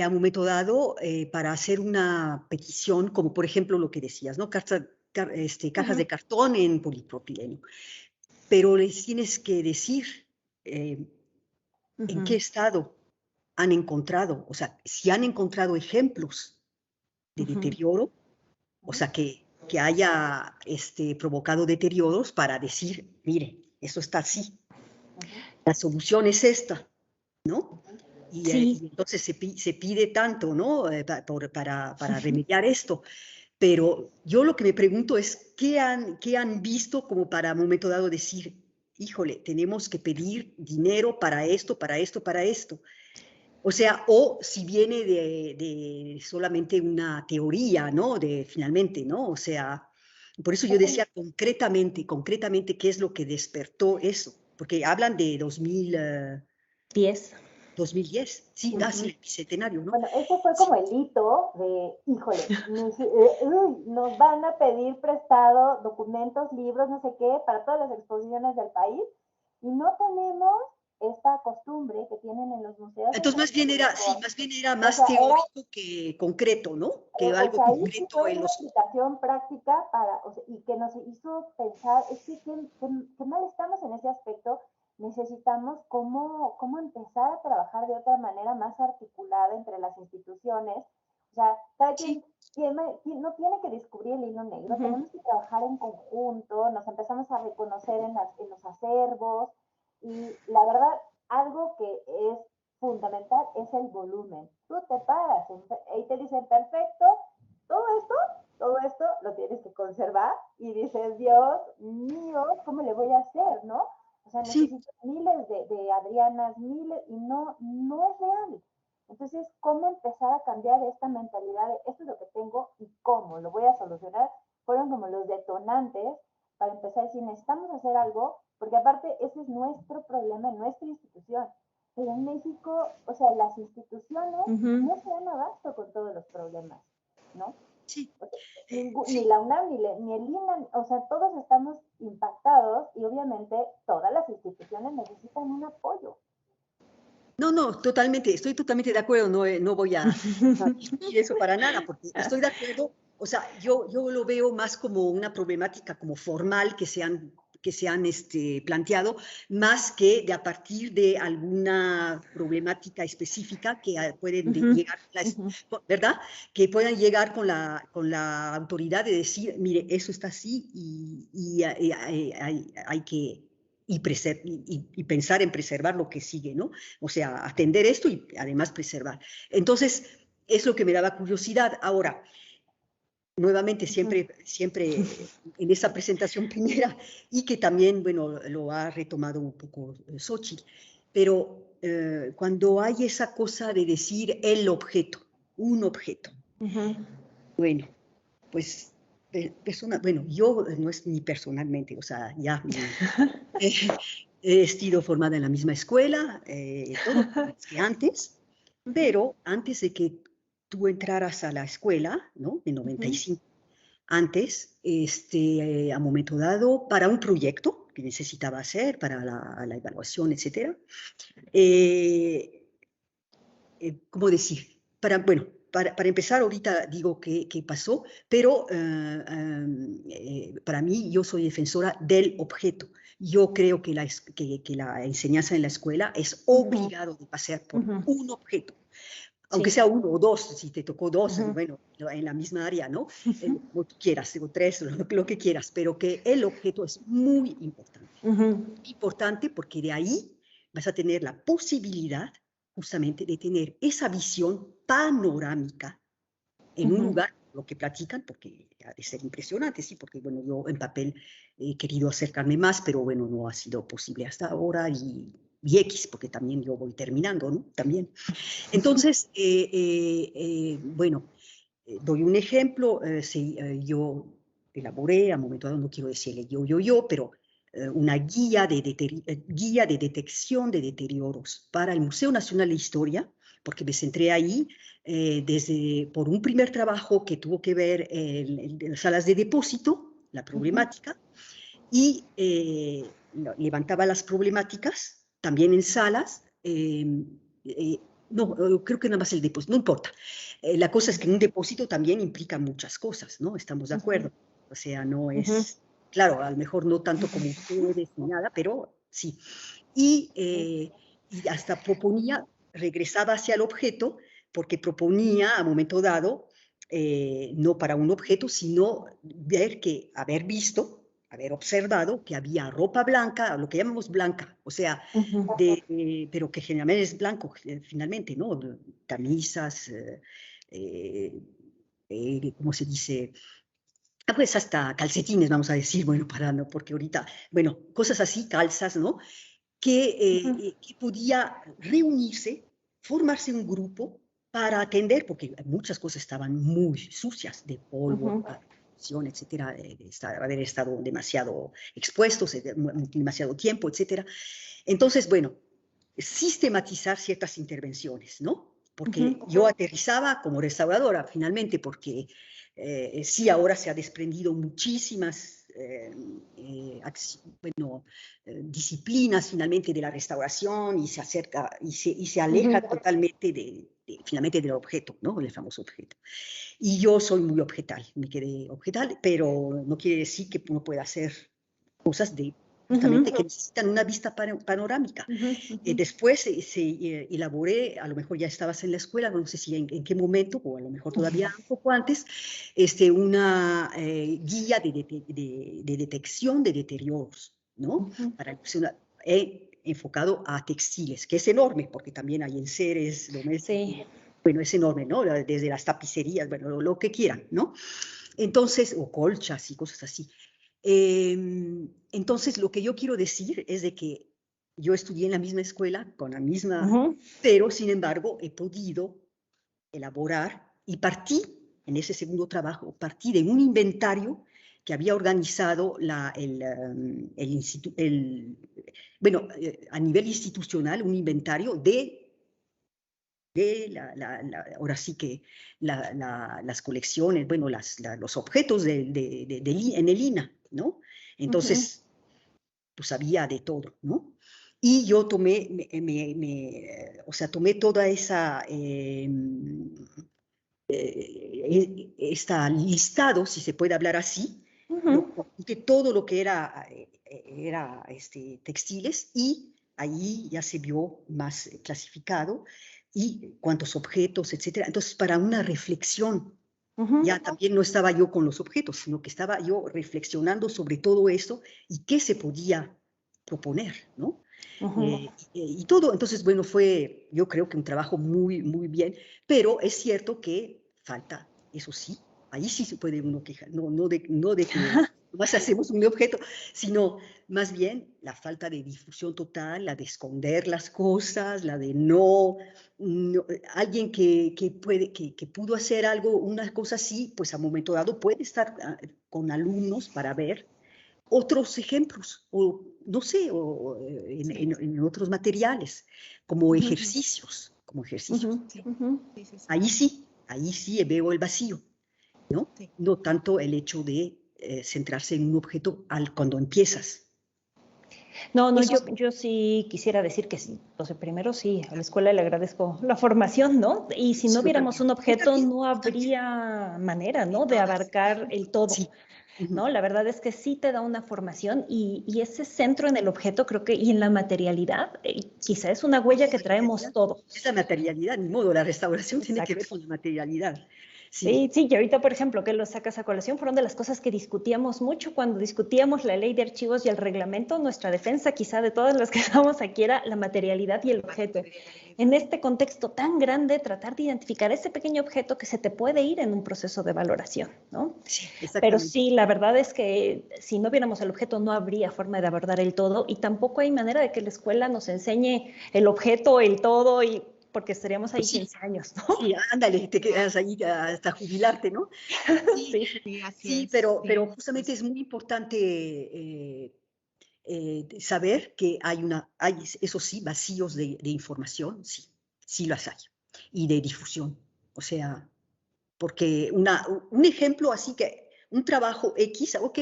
a un momento dado, para hacer una petición, como por ejemplo lo que decías, ¿no? Cajas de cartón en polipropileno, pero les tienes que decir en qué estado han encontrado, o sea, si han encontrado ejemplos de deterioro, o sea, que haya provocado deterioros para decir, mire, eso está así, la solución es esta, ¿no? Sí, Y entonces se pide tanto, ¿no? Para remediar esto. Pero yo lo que me pregunto es, qué han visto como para un momento dado decir, híjole, tenemos que pedir dinero para esto, para esto, para esto? O sea, o si viene de solamente una teoría, ¿no? De finalmente, ¿no? O sea, por eso yo decía concretamente, ¿qué es lo que despertó eso? Porque hablan de 10. 2010, sí, sí, el bicentenario, ¿no? Bueno, ese fue como Sí, el hito de, híjole, nos van a pedir prestado documentos, libros, no sé qué, para todas las exposiciones del país, y no tenemos esta costumbre que tienen en los museos de entonces más bien era o más sea, teórico que concreto, ¿no? Que o algo sea, ahí sí concreto fue en una los... aplicación práctica o sea, y que nos hizo pensar, es que qué mal estamos en ese aspecto, necesitamos cómo empezar a trabajar de otra manera más articulada entre las instituciones. O sea, cada Sí, quien no tiene que descubrir el hilo negro, tenemos que trabajar en conjunto, nos empezamos a reconocer en los acervos y la verdad, algo que es fundamental es el volumen. Tú te paras y te dicen, perfecto, todo esto, todo esto lo tienes que conservar y dices, Dios mío, ¿cómo le voy a hacer, no? O sea, sí, necesito miles de Adrianas, miles, y no es real. Entonces, ¿cómo empezar a cambiar esta mentalidad de esto es lo que tengo y cómo lo voy a solucionar? Fueron como los detonantes para empezar a decir, necesitamos hacer algo, porque aparte ese es nuestro problema en nuestra institución. Pero en México, o sea, las instituciones no se dan abasto con todos los problemas, ¿no? Sí, O sea, ni sí. la UNAM, ni el INA, o sea, todos estamos impactados y obviamente todas las instituciones necesitan un apoyo. No, no, totalmente, estoy totalmente de acuerdo, no, no voy a discutir eso para nada, porque estoy de acuerdo, o sea, yo lo veo más como una problemática como formal que se han planteado, más que de a partir de alguna problemática específica que pueden llegar, ¿verdad? Que puedan llegar con la autoridad de decir, mire, eso está así y hay que... Y pensar en preservar lo que sigue, ¿no? O sea, atender esto y además preservar. Entonces, es lo que me daba curiosidad. Ahora, nuevamente, siempre en esa presentación primera, y que también, bueno, lo ha retomado un poco Xochitl, pero cuando hay esa cosa de decir el objeto, un objeto, bueno, pues... bueno, yo no es ni personalmente, o sea, ya he sido formada en la misma escuela, todo más que antes, pero antes de que tú entraras a la escuela, ¿no? En 95, antes, a momento dado, para un proyecto que necesitaba hacer, para la evaluación, etcétera, ¿cómo decir? Bueno, para empezar, ahorita digo qué pasó, pero para mí yo soy defensora del objeto. Yo creo que la enseñanza en la escuela es obligado de pasar por un objeto, aunque sea uno o dos, si te tocó dos, bueno, en la misma área, ¿no? Como tú quieras, o tres, lo que quieras, pero que el objeto es muy importante. Importante porque de ahí vas a tener la posibilidad justamente de tener esa visión panorámica en un lugar, lo que platican, porque ha de ser impresionante, sí, porque bueno, yo en papel he querido acercarme más, pero bueno, no ha sido posible hasta ahora y X, porque también yo voy terminando, ¿no? También. Entonces, bueno, doy un ejemplo, sí, yo elaboré, a momento dado no quiero decirle yo, pero una guía de detección de deterioros para el Museo Nacional de Historia, porque me centré ahí por un primer trabajo que tuvo que ver en las salas de depósito, la problemática, y levantaba las problemáticas también en salas. No, creo que nada más el depósito, no importa. La cosa es que un depósito también implica muchas cosas, ¿no? Estamos de acuerdo. O sea, no es, claro, a lo mejor no tanto como ustedes ni nada, pero sí. Y hasta proponía, regresaba hacia el objeto, porque proponía a momento dado, no para un objeto, sino haber visto, haber observado que había ropa blanca, lo que llamamos blanca, o sea, pero que generalmente es blanco, finalmente, ¿no? Camisas, ¿cómo se dice? Pues hasta calcetines, vamos a decir, bueno, no, porque ahorita, bueno, cosas así, calzas, ¿no? Que podía reunirse, formarse un grupo para atender, porque muchas cosas estaban muy sucias de polvo, etcétera, haber estado demasiado expuestos, demasiado tiempo, etcétera. Entonces, bueno, sistematizar ciertas intervenciones, ¿no? Porque yo aterrizaba como restauradora, finalmente, porque sí, ahora se ha desprendido muchísimas disciplinas finalmente de la restauración y se acerca y se aleja totalmente finalmente del objeto, ¿no? El famoso objeto. Y yo soy muy objetal, me quedé objetal, pero no quiere decir que uno pueda hacer cosas justamente que necesitan una vista panorámica. Después elaboré, a lo mejor ya estabas en la escuela, no sé si en qué momento, o a lo mejor todavía un poco antes, una guía de detección de deterioros, ¿no? Enfocado a textiles, que es enorme, porque también hay enseres domésticos. Bueno, es enorme, ¿no? Desde las tapicerías, bueno, lo que quieran, ¿no? Entonces, o colchas y cosas así. Entonces, lo que yo quiero decir es de que yo estudié en la misma escuela, con la misma, pero sin embargo he podido elaborar y partí, en ese segundo trabajo, partí de un inventario que había organizado a nivel institucional, un inventario ahora sí que las colecciones, bueno, los objetos en el INAH, ¿no? Entonces, pues había de todo, ¿no? Y yo tomé, o sea, tomé toda esa, esta listado, si se puede hablar así, de todo lo que era textiles, y ahí ya se vio más clasificado y cuántos objetos, etcétera. Entonces, para una reflexión, ya también no estaba yo con los objetos, sino que estaba yo reflexionando sobre todo esto y qué se podía proponer, ¿no? Y todo, entonces, bueno, fue, yo creo que un trabajo muy, muy bien, pero es cierto que falta, eso sí, ahí sí se puede uno quejar, no de que más hacemos un objeto, sino más bien la falta de difusión total, la de esconder las cosas, la de alguien que pudo hacer algo, una cosa así, pues a un momento dado puede estar con alumnos para ver otros ejemplos, o no sé, o en otros materiales, como ejercicios, Ahí sí veo el vacío, ¿no? Sí. No tanto el hecho de centrarse en un objeto cuando empiezas. No, yo sí quisiera decir que sí. O sea, primero sí, a la escuela le agradezco la formación, ¿no? Y si no viéramos un objeto, no habría manera, ¿no? De abarcar el todo. Sí. ¿No? La verdad es que sí te da una formación y ese centro en el objeto, creo que, y en la materialidad, quizá es una huella que traemos todos. Es la materialidad, ni modo, la restauración tiene que ver con la materialidad. Sí, y ahorita, por ejemplo, que lo sacas a colación, fueron de las cosas que discutíamos mucho cuando discutíamos la ley de archivos y el reglamento. Nuestra defensa, quizá de todas las que estamos aquí, era la materialidad y el objeto. En este contexto tan grande, tratar de identificar ese pequeño objeto que se te puede ir en un proceso de valoración, ¿no? Sí, pero sí, la verdad es que si no viéramos el objeto, no habría forma de abordar el todo, y tampoco hay manera de que la escuela nos enseñe el objeto, el todo, porque estaríamos ahí 15 años, ¿no? Sí, ándale, te quedas ahí hasta jubilarte, ¿no? Sí, pero justamente es muy importante saber que hay, eso sí, vacíos de información, sí las hay, y de difusión. O sea, porque un ejemplo así que, un trabajo X, ok,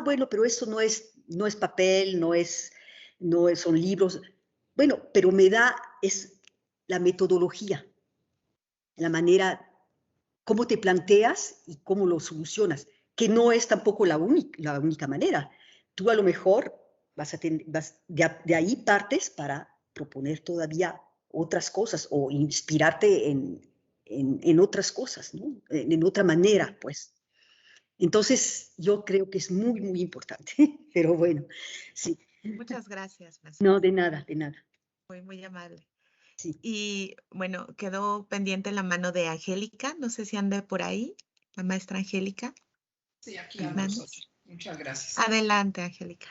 bueno, pero eso no es papel, son libros. Bueno, pero es la metodología, la manera, cómo te planteas y cómo lo solucionas, que no es tampoco la única manera. Tú a lo mejor de ahí partes para proponer todavía otras cosas o inspirarte en otras cosas, ¿no? En otra manera, pues. Entonces, yo creo que es muy, muy importante, pero bueno, sí. Muchas gracias, Francisco. No, de nada, de nada. Muy, muy amable. Sí. Y bueno, quedó pendiente la mano de Angélica, no sé si ande por ahí, la maestra Angélica. Sí, aquí andamos. Muchas gracias. Adelante, Angélica.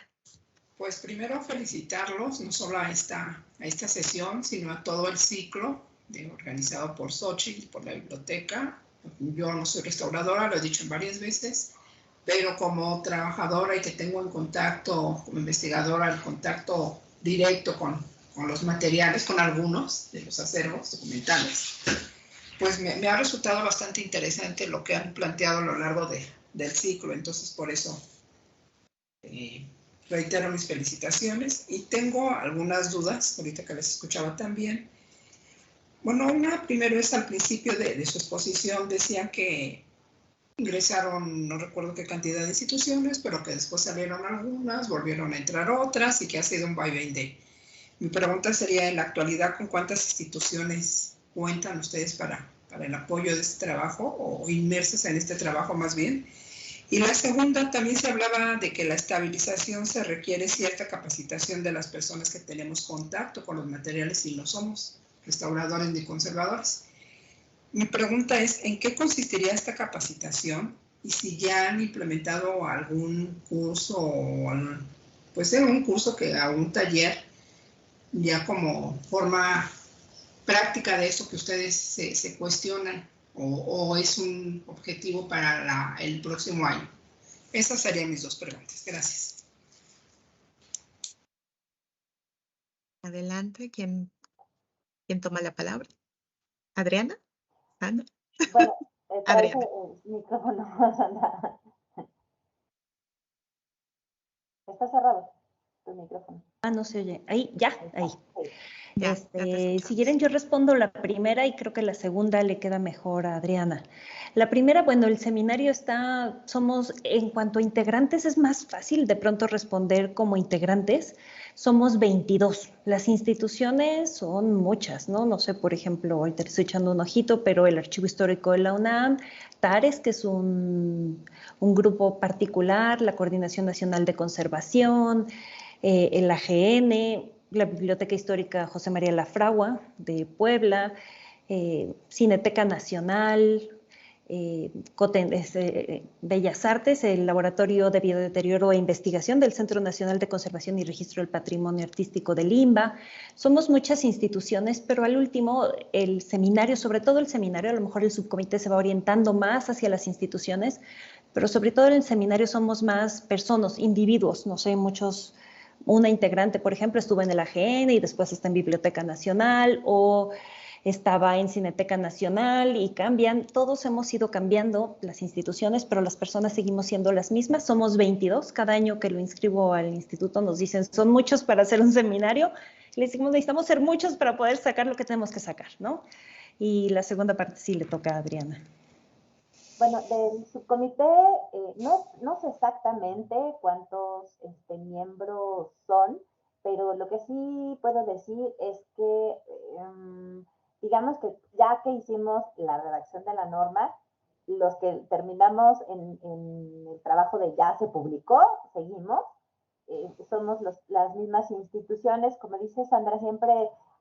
Pues primero felicitarlos, no solo a esta sesión, sino a todo el ciclo organizado por Xochitl, por la biblioteca. Yo no soy restauradora, lo he dicho varias veces, pero como trabajadora y que tengo en contacto, como investigadora, el contacto directo con los materiales, con algunos de los acervos documentales, pues me ha resultado bastante interesante lo que han planteado a lo largo del ciclo. Entonces, por eso reitero mis felicitaciones y tengo algunas dudas, ahorita que les escuchaba también. Bueno, primero es al principio de su exposición, decían que ingresaron, no recuerdo qué cantidad de instituciones, pero que después salieron algunas, volvieron a entrar otras y que ha sido un vaivén de... Mi pregunta sería, en la actualidad, ¿con cuántas instituciones cuentan ustedes para el apoyo de este trabajo o inmersas en este trabajo más bien? Y la segunda, también se hablaba de que la estabilización se requiere cierta capacitación de las personas que tenemos contacto con los materiales y no somos restauradores ni conservadores. Mi pregunta es, ¿en qué consistiría esta capacitación? Y si ya han implementado algún curso, pues un curso o un taller ya como forma práctica de eso que ustedes se cuestionan o es un objetivo para el próximo año. Esas serían mis dos preguntas. Gracias. Adelante, ¿quién toma la palabra? ¿Adriana? ¿Ana? Bueno, traes Adriana. el micrófono, Sandra. Está cerrado tu micrófono. Ah, no se oye. Ahí, ya, ahí. Ya te Si quieren, yo respondo la primera y creo que la segunda le queda mejor a Adriana. La primera, bueno, el seminario somos, en cuanto a integrantes, es más fácil de pronto responder como integrantes. Somos 22. Las instituciones son muchas, ¿no? No sé, por ejemplo, ahorita estoy echando un ojito, pero el Archivo Histórico de la UNAM, TARES, que es un grupo particular, la Coordinación Nacional de Conservación, el AGN, la Biblioteca Histórica José María Lafragua de Puebla, Cineteca Nacional, Bellas Artes, el Laboratorio de Biodeterioro e Investigación del Centro Nacional de Conservación y Registro del Patrimonio Artístico de Limba. Somos muchas instituciones, pero al último el seminario, sobre todo el seminario, a lo mejor el subcomité se va orientando más hacia las instituciones, pero sobre todo en el seminario somos más personas, individuos, no sé, muchos. Una integrante, por ejemplo, estuvo en el AGN y después está en Biblioteca Nacional o estaba en Cineteca Nacional y cambian. Todos hemos ido cambiando las instituciones, pero las personas seguimos siendo las mismas. Somos 22. Cada año que lo inscribo al instituto nos dicen, son muchos para hacer un seminario. Y les decimos, necesitamos ser muchos para poder sacar lo que tenemos que sacar, ¿no? Y la segunda parte sí le toca a Adriana. Bueno, del subcomité no sé exactamente cuántos miembros son, pero lo que sí puedo decir es que, digamos que ya que hicimos la redacción de la norma, los que terminamos en el trabajo de ya se publicó, seguimos, somos las mismas instituciones, como dice Sandra, siempre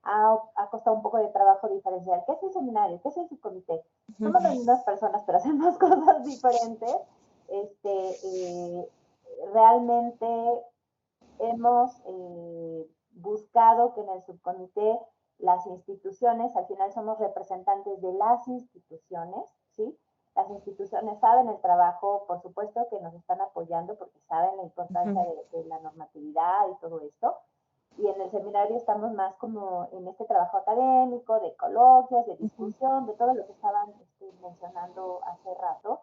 ha costado un poco de trabajo diferenciar qué es el seminario, qué es el subcomité. Somos las mismas personas, pero hacemos cosas diferentes. Realmente hemos buscado que en el subcomité las instituciones, al final somos representantes de las instituciones, ¿sí? Las instituciones saben el trabajo, por supuesto que nos están apoyando porque saben la importancia de la normatividad y todo esto. Y en el seminario estamos más como en este trabajo académico, de coloquios, de discusión, de todo lo que estaban mencionando hace rato.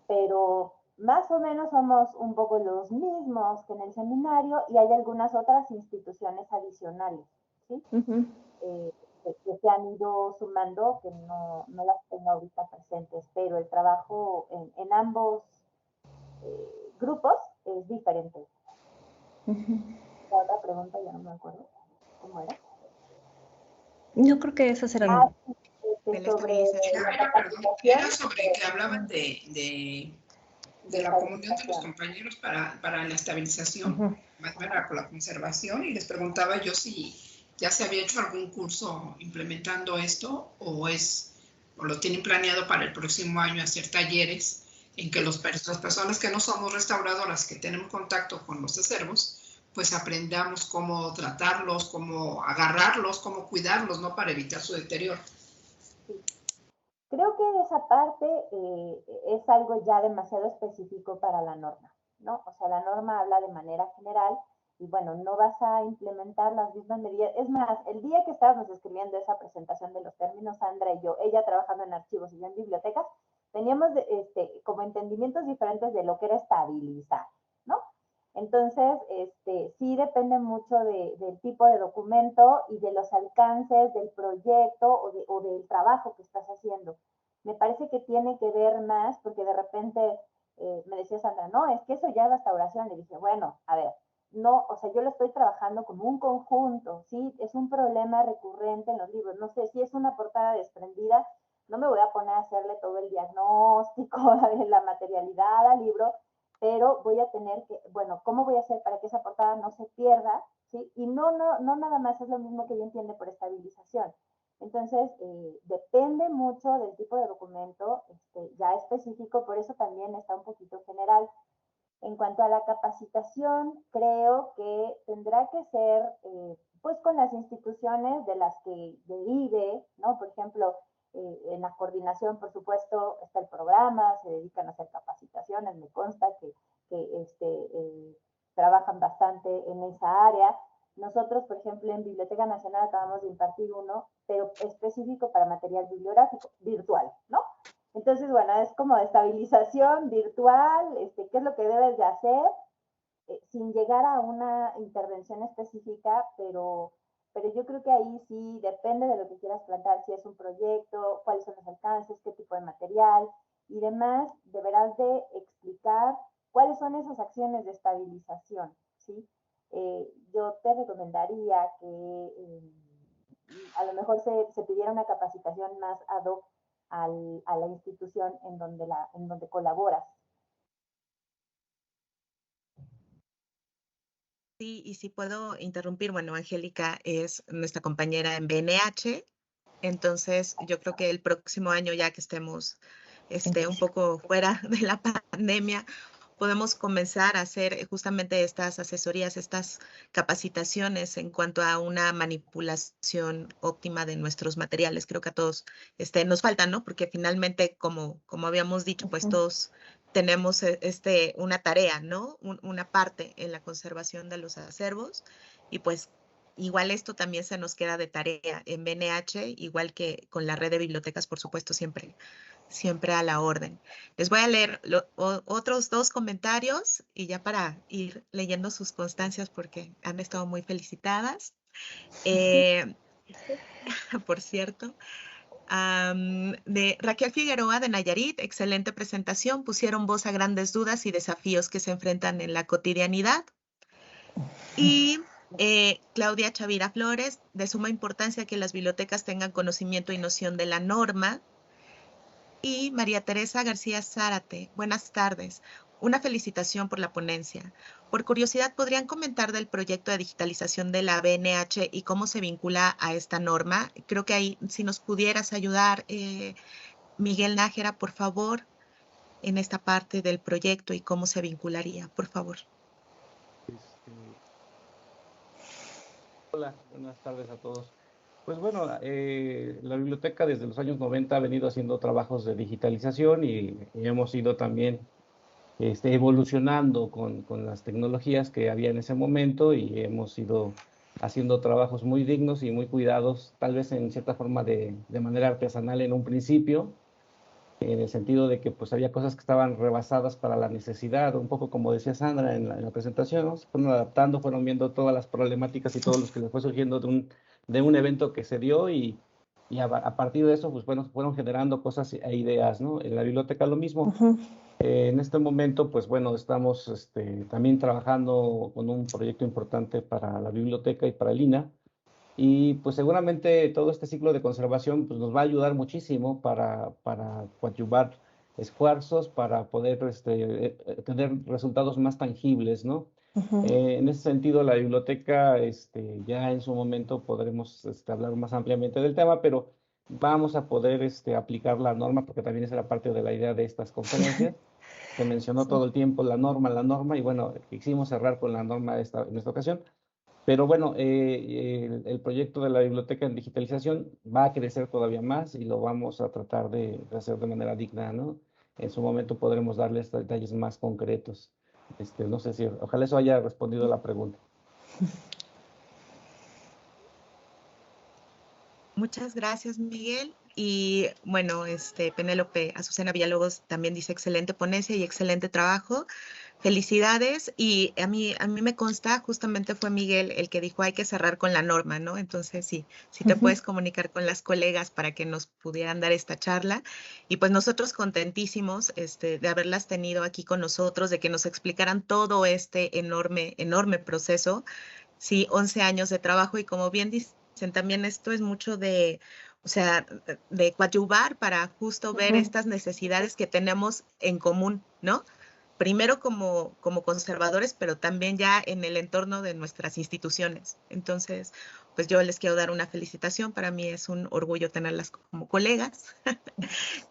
Pero más o menos somos un poco los mismos que en el seminario y hay algunas otras instituciones adicionales, ¿sí? Que se han ido sumando, que no las tengo ahorita presentes, pero el trabajo en ambos grupos es diferente. La otra pregunta ya no me acuerdo cómo era. Yo creo que esas eran... Sobre era sobre que hablaban de la comunión de los compañeros para la estabilización, más para la conservación, y les preguntaba yo si ya se había hecho algún curso implementando esto o lo tienen planeado para el próximo año hacer talleres en que las personas que no somos restauradoras, que tenemos contacto con los acervos, pues aprendamos cómo tratarlos, cómo agarrarlos, cómo cuidarlos, ¿no? Para evitar su deterioro. Sí. Creo que esa parte es algo ya demasiado específico para la norma, ¿no? O sea, la norma habla de manera general y bueno, no vas a implementar las mismas medidas. Es más, el día que estábamos escribiendo esa presentación de los términos, Sandra y yo, ella trabajando en archivos y yo en bibliotecas, teníamos como entendimientos diferentes de lo que era estabilizar, ¿no? Entonces, sí depende mucho del tipo de documento y de los alcances del proyecto o del trabajo que estás haciendo. Me parece que tiene que ver más, porque de repente me decía Sandra, no, es que eso ya es restauración. Y dije, bueno, a ver, no, o sea, yo lo estoy trabajando como un conjunto, ¿sí? Es un problema recurrente en los libros. No sé, si es una portada desprendida, no me voy a poner a hacerle todo el diagnóstico de la materialidad al libro, pero voy a tener que, bueno, ¿cómo voy a hacer para que esa portada no se pierda? ¿Sí? Y no nada más es lo mismo que ella entiende por estabilización. Entonces, depende mucho del tipo de documento ya específico, por eso también está un poquito general. En cuanto a la capacitación, creo que tendrá tendrá que ser pues con las instituciones de las que derive, ¿no? Por ejemplo, en la coordinación, por supuesto, está el programa, se dedican a hacer capacitaciones, me consta que trabajan bastante en esa área. Nosotros, por ejemplo, en Biblioteca Nacional acabamos de impartir uno, pero específico para material bibliográfico, virtual, ¿no? Entonces, bueno, es como estabilización virtual, qué es lo que debes de hacer, sin llegar a una intervención específica, pero yo creo que ahí sí depende de lo que quieras plantear, si es un proyecto, cuáles son los alcances, qué tipo de material y demás, deberás de explicar cuáles son esas acciones de estabilización, ¿sí? Yo te recomendaría que a lo mejor se pidiera una capacitación más ad hoc a la institución en donde colaboras. Sí, y si puedo interrumpir, bueno, Angélica es nuestra compañera en BNH, entonces yo creo que el próximo año, ya que estemos un poco fuera de la pandemia, podemos comenzar a hacer justamente estas asesorías, estas capacitaciones en cuanto a una manipulación óptima de nuestros materiales. Creo que a todos nos faltan, ¿no? Porque finalmente, como habíamos dicho, pues todos tenemos una tarea, ¿no? Una parte en la conservación de los acervos y pues igual esto también se nos queda de tarea en BNH, igual que con la red de bibliotecas, por supuesto, siempre a la orden. Les voy a leer otros 2 comentarios y ya para ir leyendo sus constancias porque han estado muy felicitadas. Por cierto, de Raquel Figueroa de Nayarit, excelente presentación, pusieron voz a grandes dudas y desafíos que se enfrentan en la cotidianidad. Y Claudia Chavira Flores, de suma importancia que las bibliotecas tengan conocimiento y noción de la norma. Y María Teresa García Zárate, buenas tardes. Una felicitación por la ponencia. Por curiosidad, ¿podrían comentar del proyecto de digitalización de la BNH y cómo se vincula a esta norma? Creo que ahí, si nos pudieras ayudar, Miguel Nájera, por favor, en esta parte del proyecto y cómo se vincularía, por favor. Hola, buenas tardes a todos. Pues bueno, la biblioteca desde los años 90 ha venido haciendo trabajos de digitalización y hemos ido también evolucionando con las tecnologías que había en ese momento y hemos ido haciendo trabajos muy dignos y muy cuidados, tal vez en cierta forma de manera artesanal en un principio, en el sentido de que pues había cosas que estaban rebasadas para la necesidad, un poco como decía Sandra en la presentación, ¿no? Se fueron adaptando, fueron viendo todas las problemáticas y todo lo que les fue surgiendo de un evento que se dio y a partir de eso, pues bueno, fueron generando cosas e ideas, ¿no? En la biblioteca lo mismo. En este momento, pues bueno, estamos también trabajando con un proyecto importante para la biblioteca y para el INAH. Y pues seguramente todo este ciclo de conservación pues, nos va a ayudar muchísimo para coadyuvar esfuerzos, para poder tener resultados más tangibles, ¿no? En ese sentido, la biblioteca, ya en su momento podremos hablar más ampliamente del tema, pero vamos a poder aplicar la norma, porque también esa era parte de la idea de estas conferencias. Se mencionó todo el tiempo la norma, y bueno, quisimos cerrar con la norma en esta ocasión. Pero bueno, el proyecto de la biblioteca en digitalización va a crecer todavía más y lo vamos a tratar de hacer de manera digna, ¿no? En su momento podremos darles detalles más concretos. No sé si, ojalá eso haya respondido a la pregunta. Muchas gracias, Miguel. Y bueno, Penélope Azucena Villalobos también dice excelente ponencia y excelente trabajo. Felicidades. Y a mí me consta, justamente fue Miguel el que dijo hay que cerrar con la norma, ¿no? Entonces sí, te puedes comunicar con las colegas para que nos pudieran dar esta charla. Y pues nosotros contentísimos de haberlas tenido aquí con nosotros, de que nos explicaran todo este enorme proceso. Sí, 11 años de trabajo y como bien dicen, también esto es mucho de, o sea, de coadyuvar para justo ver estas necesidades que tenemos en común, ¿no? Primero como conservadores, pero también ya en el entorno de nuestras instituciones. Entonces, pues yo les quiero dar una felicitación. Para mí es un orgullo tenerlas como colegas.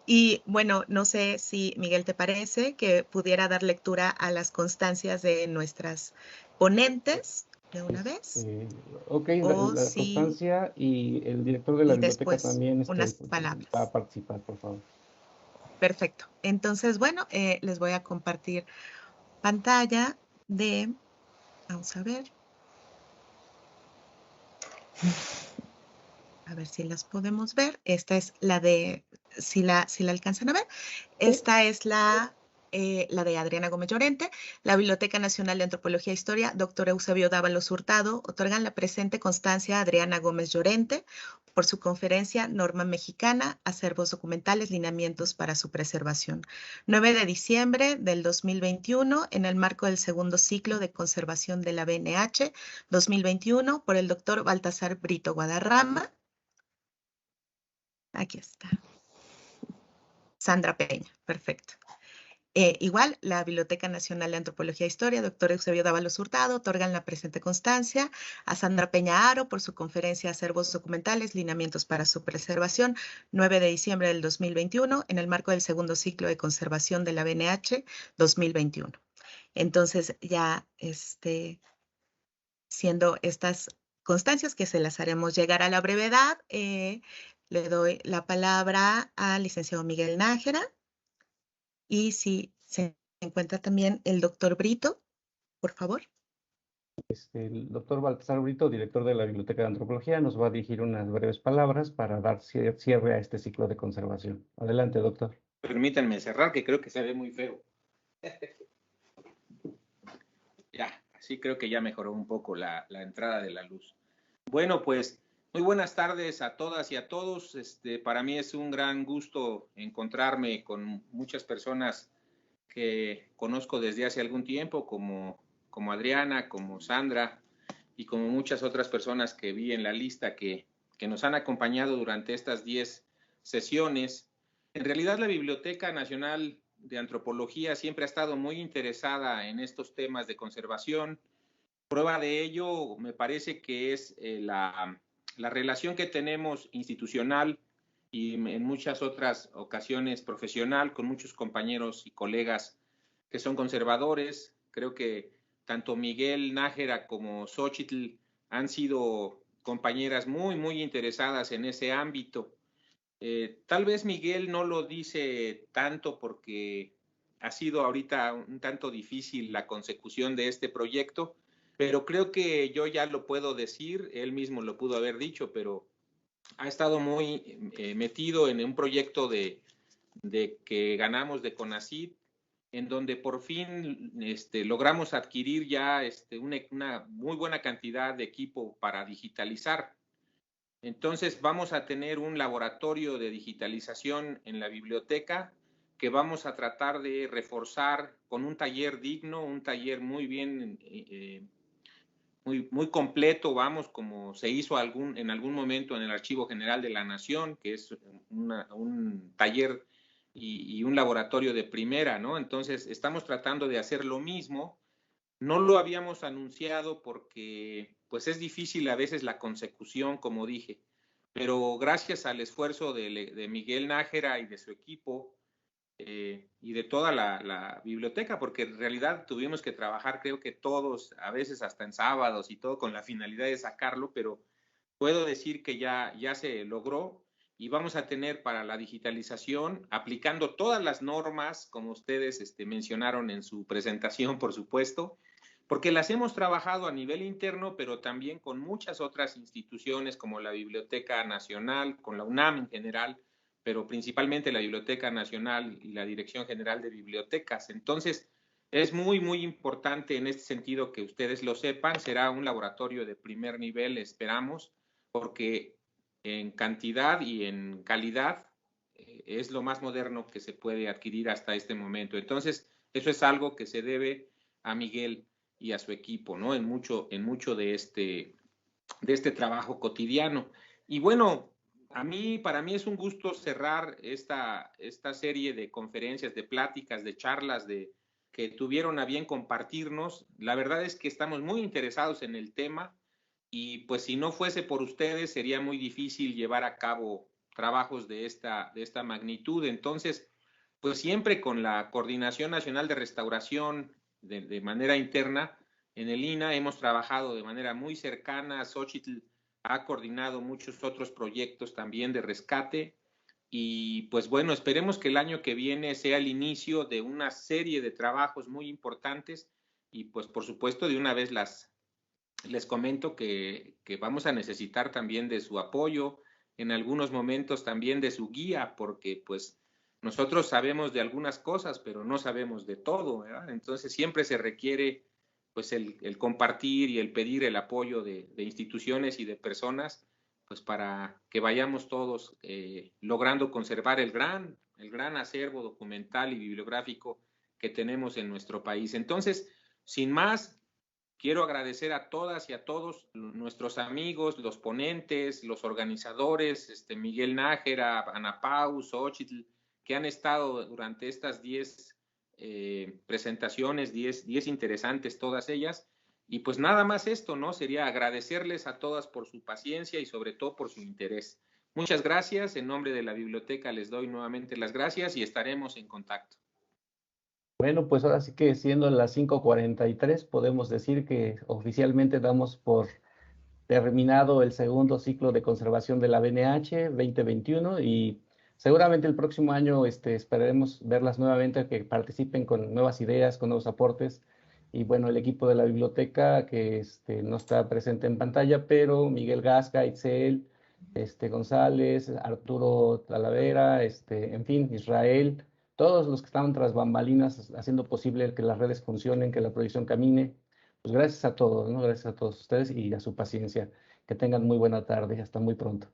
Y bueno, no sé si Miguel te parece que pudiera dar lectura a las constancias de nuestras ponentes de una vez. Ok, O la si, constancia y el director de la y biblioteca después también unas va palabras. a participar, por favor. Perfecto. Entonces, bueno, les voy a compartir pantalla de, vamos a ver si las podemos ver. Esta es la de, si la alcanzan a ver. Esta es la de Adriana Gómez Llorente. La Biblioteca Nacional de Antropología e Historia, Dr. Eusebio Dávalos Hurtado, otorgan la presente constancia a Adriana Gómez Llorente por su conferencia Norma Mexicana, Acervos Documentales, Lineamientos para su Preservación. 9 de diciembre del 2021, en el marco del segundo ciclo de conservación de la BNH 2021, por el Dr. Baltasar Brito Guadarrama. Aquí está. Sandra Peña, perfecto. Igual, la Biblioteca Nacional de Antropología e Historia, Dr. Eusebio Dávalos Hurtado, otorgan la presente constancia a Sandra Peña Aro por su conferencia Acervos Documentales, Lineamientos para su Preservación, 9 de diciembre del 2021, en el marco del segundo ciclo de conservación de la BNH 2021. Entonces, ya siendo estas constancias que se las haremos llegar a la brevedad, le doy la palabra al licenciado Miguel Nájera. Y si se encuentra también el doctor Brito, por favor. El doctor Baltasar Brito, director de la Biblioteca de Antropología, nos va a dirigir unas breves palabras para dar cierre a este ciclo de conservación. Adelante, doctor. Permítanme cerrar, que creo que se ve muy feo. Ya, así creo que ya mejoró un poco la entrada de la luz. Bueno, pues muy buenas tardes a todas y a todos. Para mí es un gran gusto encontrarme con muchas personas que conozco desde hace algún tiempo, como Adriana, como Sandra y como muchas otras personas que vi en la lista que nos han acompañado durante estas 10 sesiones. En realidad, la Biblioteca Nacional de Antropología siempre ha estado muy interesada en estos temas de conservación. Prueba de ello me parece que es la relación que tenemos institucional y en muchas otras ocasiones profesional con muchos compañeros y colegas que son conservadores. Creo que tanto Miguel Nájera como Xóchitl han sido compañeras muy, muy interesadas en ese ámbito. Tal vez Miguel no lo dice tanto porque ha sido ahorita un tanto difícil la consecución de este proyecto, pero creo que yo ya lo puedo decir, él mismo lo pudo haber dicho, pero ha estado muy metido en un proyecto de que ganamos de CONACYT, en donde por fin logramos adquirir ya una muy buena cantidad de equipo para digitalizar. Entonces vamos a tener un laboratorio de digitalización en la biblioteca que vamos a tratar de reforzar con un taller digno, un taller muy bien, muy completo, vamos, como se hizo en algún momento en el Archivo General de la Nación, que es un taller y un laboratorio de primera, ¿no? Entonces estamos tratando de hacer lo mismo. No lo habíamos anunciado porque pues es difícil a veces la consecución, como dije, pero gracias al esfuerzo de Miguel Nájera y de su equipo y de toda la biblioteca, porque en realidad tuvimos que trabajar, creo que todos, a veces hasta en sábados y todo con la finalidad de sacarlo, pero puedo decir que ya se logró y vamos a tener para la digitalización, aplicando todas las normas, como ustedes mencionaron en su presentación, por supuesto, porque las hemos trabajado a nivel interno, pero también con muchas otras instituciones como la Biblioteca Nacional, con la UNAM en general, pero principalmente la Biblioteca Nacional y la Dirección General de Bibliotecas. Entonces, es muy, muy importante en este sentido que ustedes lo sepan. Será un laboratorio de primer nivel, esperamos, porque en cantidad y en calidad es lo más moderno que se puede adquirir hasta este momento. Entonces, eso es algo que se debe a Miguel y a su equipo, ¿no? En mucho de este trabajo cotidiano. Y bueno, para mí es un gusto cerrar esta serie de conferencias, de pláticas, de charlas, que tuvieron a bien compartirnos. La verdad es que estamos muy interesados en el tema y pues si no fuese por ustedes sería muy difícil llevar a cabo trabajos de esta magnitud. Entonces, pues siempre con la Coordinación Nacional de Restauración de manera interna, en el INAH. Hemos trabajado de manera muy cercana. Xochitl ha coordinado muchos otros proyectos también de rescate. Y pues bueno, esperemos que el año que viene sea el inicio de una serie de trabajos muy importantes. Y pues por supuesto de una vez les comento que vamos a necesitar también de su apoyo, en algunos momentos también de su guía, porque pues nosotros sabemos de algunas cosas, pero no sabemos de todo, ¿verdad? Entonces siempre se requiere pues el compartir y el pedir el apoyo de instituciones y de personas, pues para que vayamos todos logrando conservar el gran acervo documental y bibliográfico que tenemos en nuestro país. Entonces, sin más, quiero agradecer a todas y a todos nuestros amigos, los ponentes, los organizadores, Miguel Nájera, Ana Pau, Xochitl, que han estado durante estas 10 presentaciones, 10 interesantes todas ellas. Y pues nada más esto, ¿no? Sería agradecerles a todas por su paciencia y sobre todo por su interés. Muchas gracias. En nombre de la biblioteca les doy nuevamente las gracias y estaremos en contacto. Bueno, pues ahora sí que siendo las 5:43, podemos decir que oficialmente damos por terminado el segundo ciclo de conservación de la BNH 2021 y seguramente el próximo año esperaremos verlas nuevamente, que participen con nuevas ideas, con nuevos aportes. Y bueno, el equipo de la biblioteca que no está presente en pantalla, pero Miguel Gasca, Itzel, González, Arturo Talavera, en fin, Israel, todos los que estaban tras bambalinas haciendo posible que las redes funcionen, que la proyección camine. Pues gracias a todos, ¿no? Gracias a todos ustedes y a su paciencia. Que tengan muy buena tarde. Hasta muy pronto.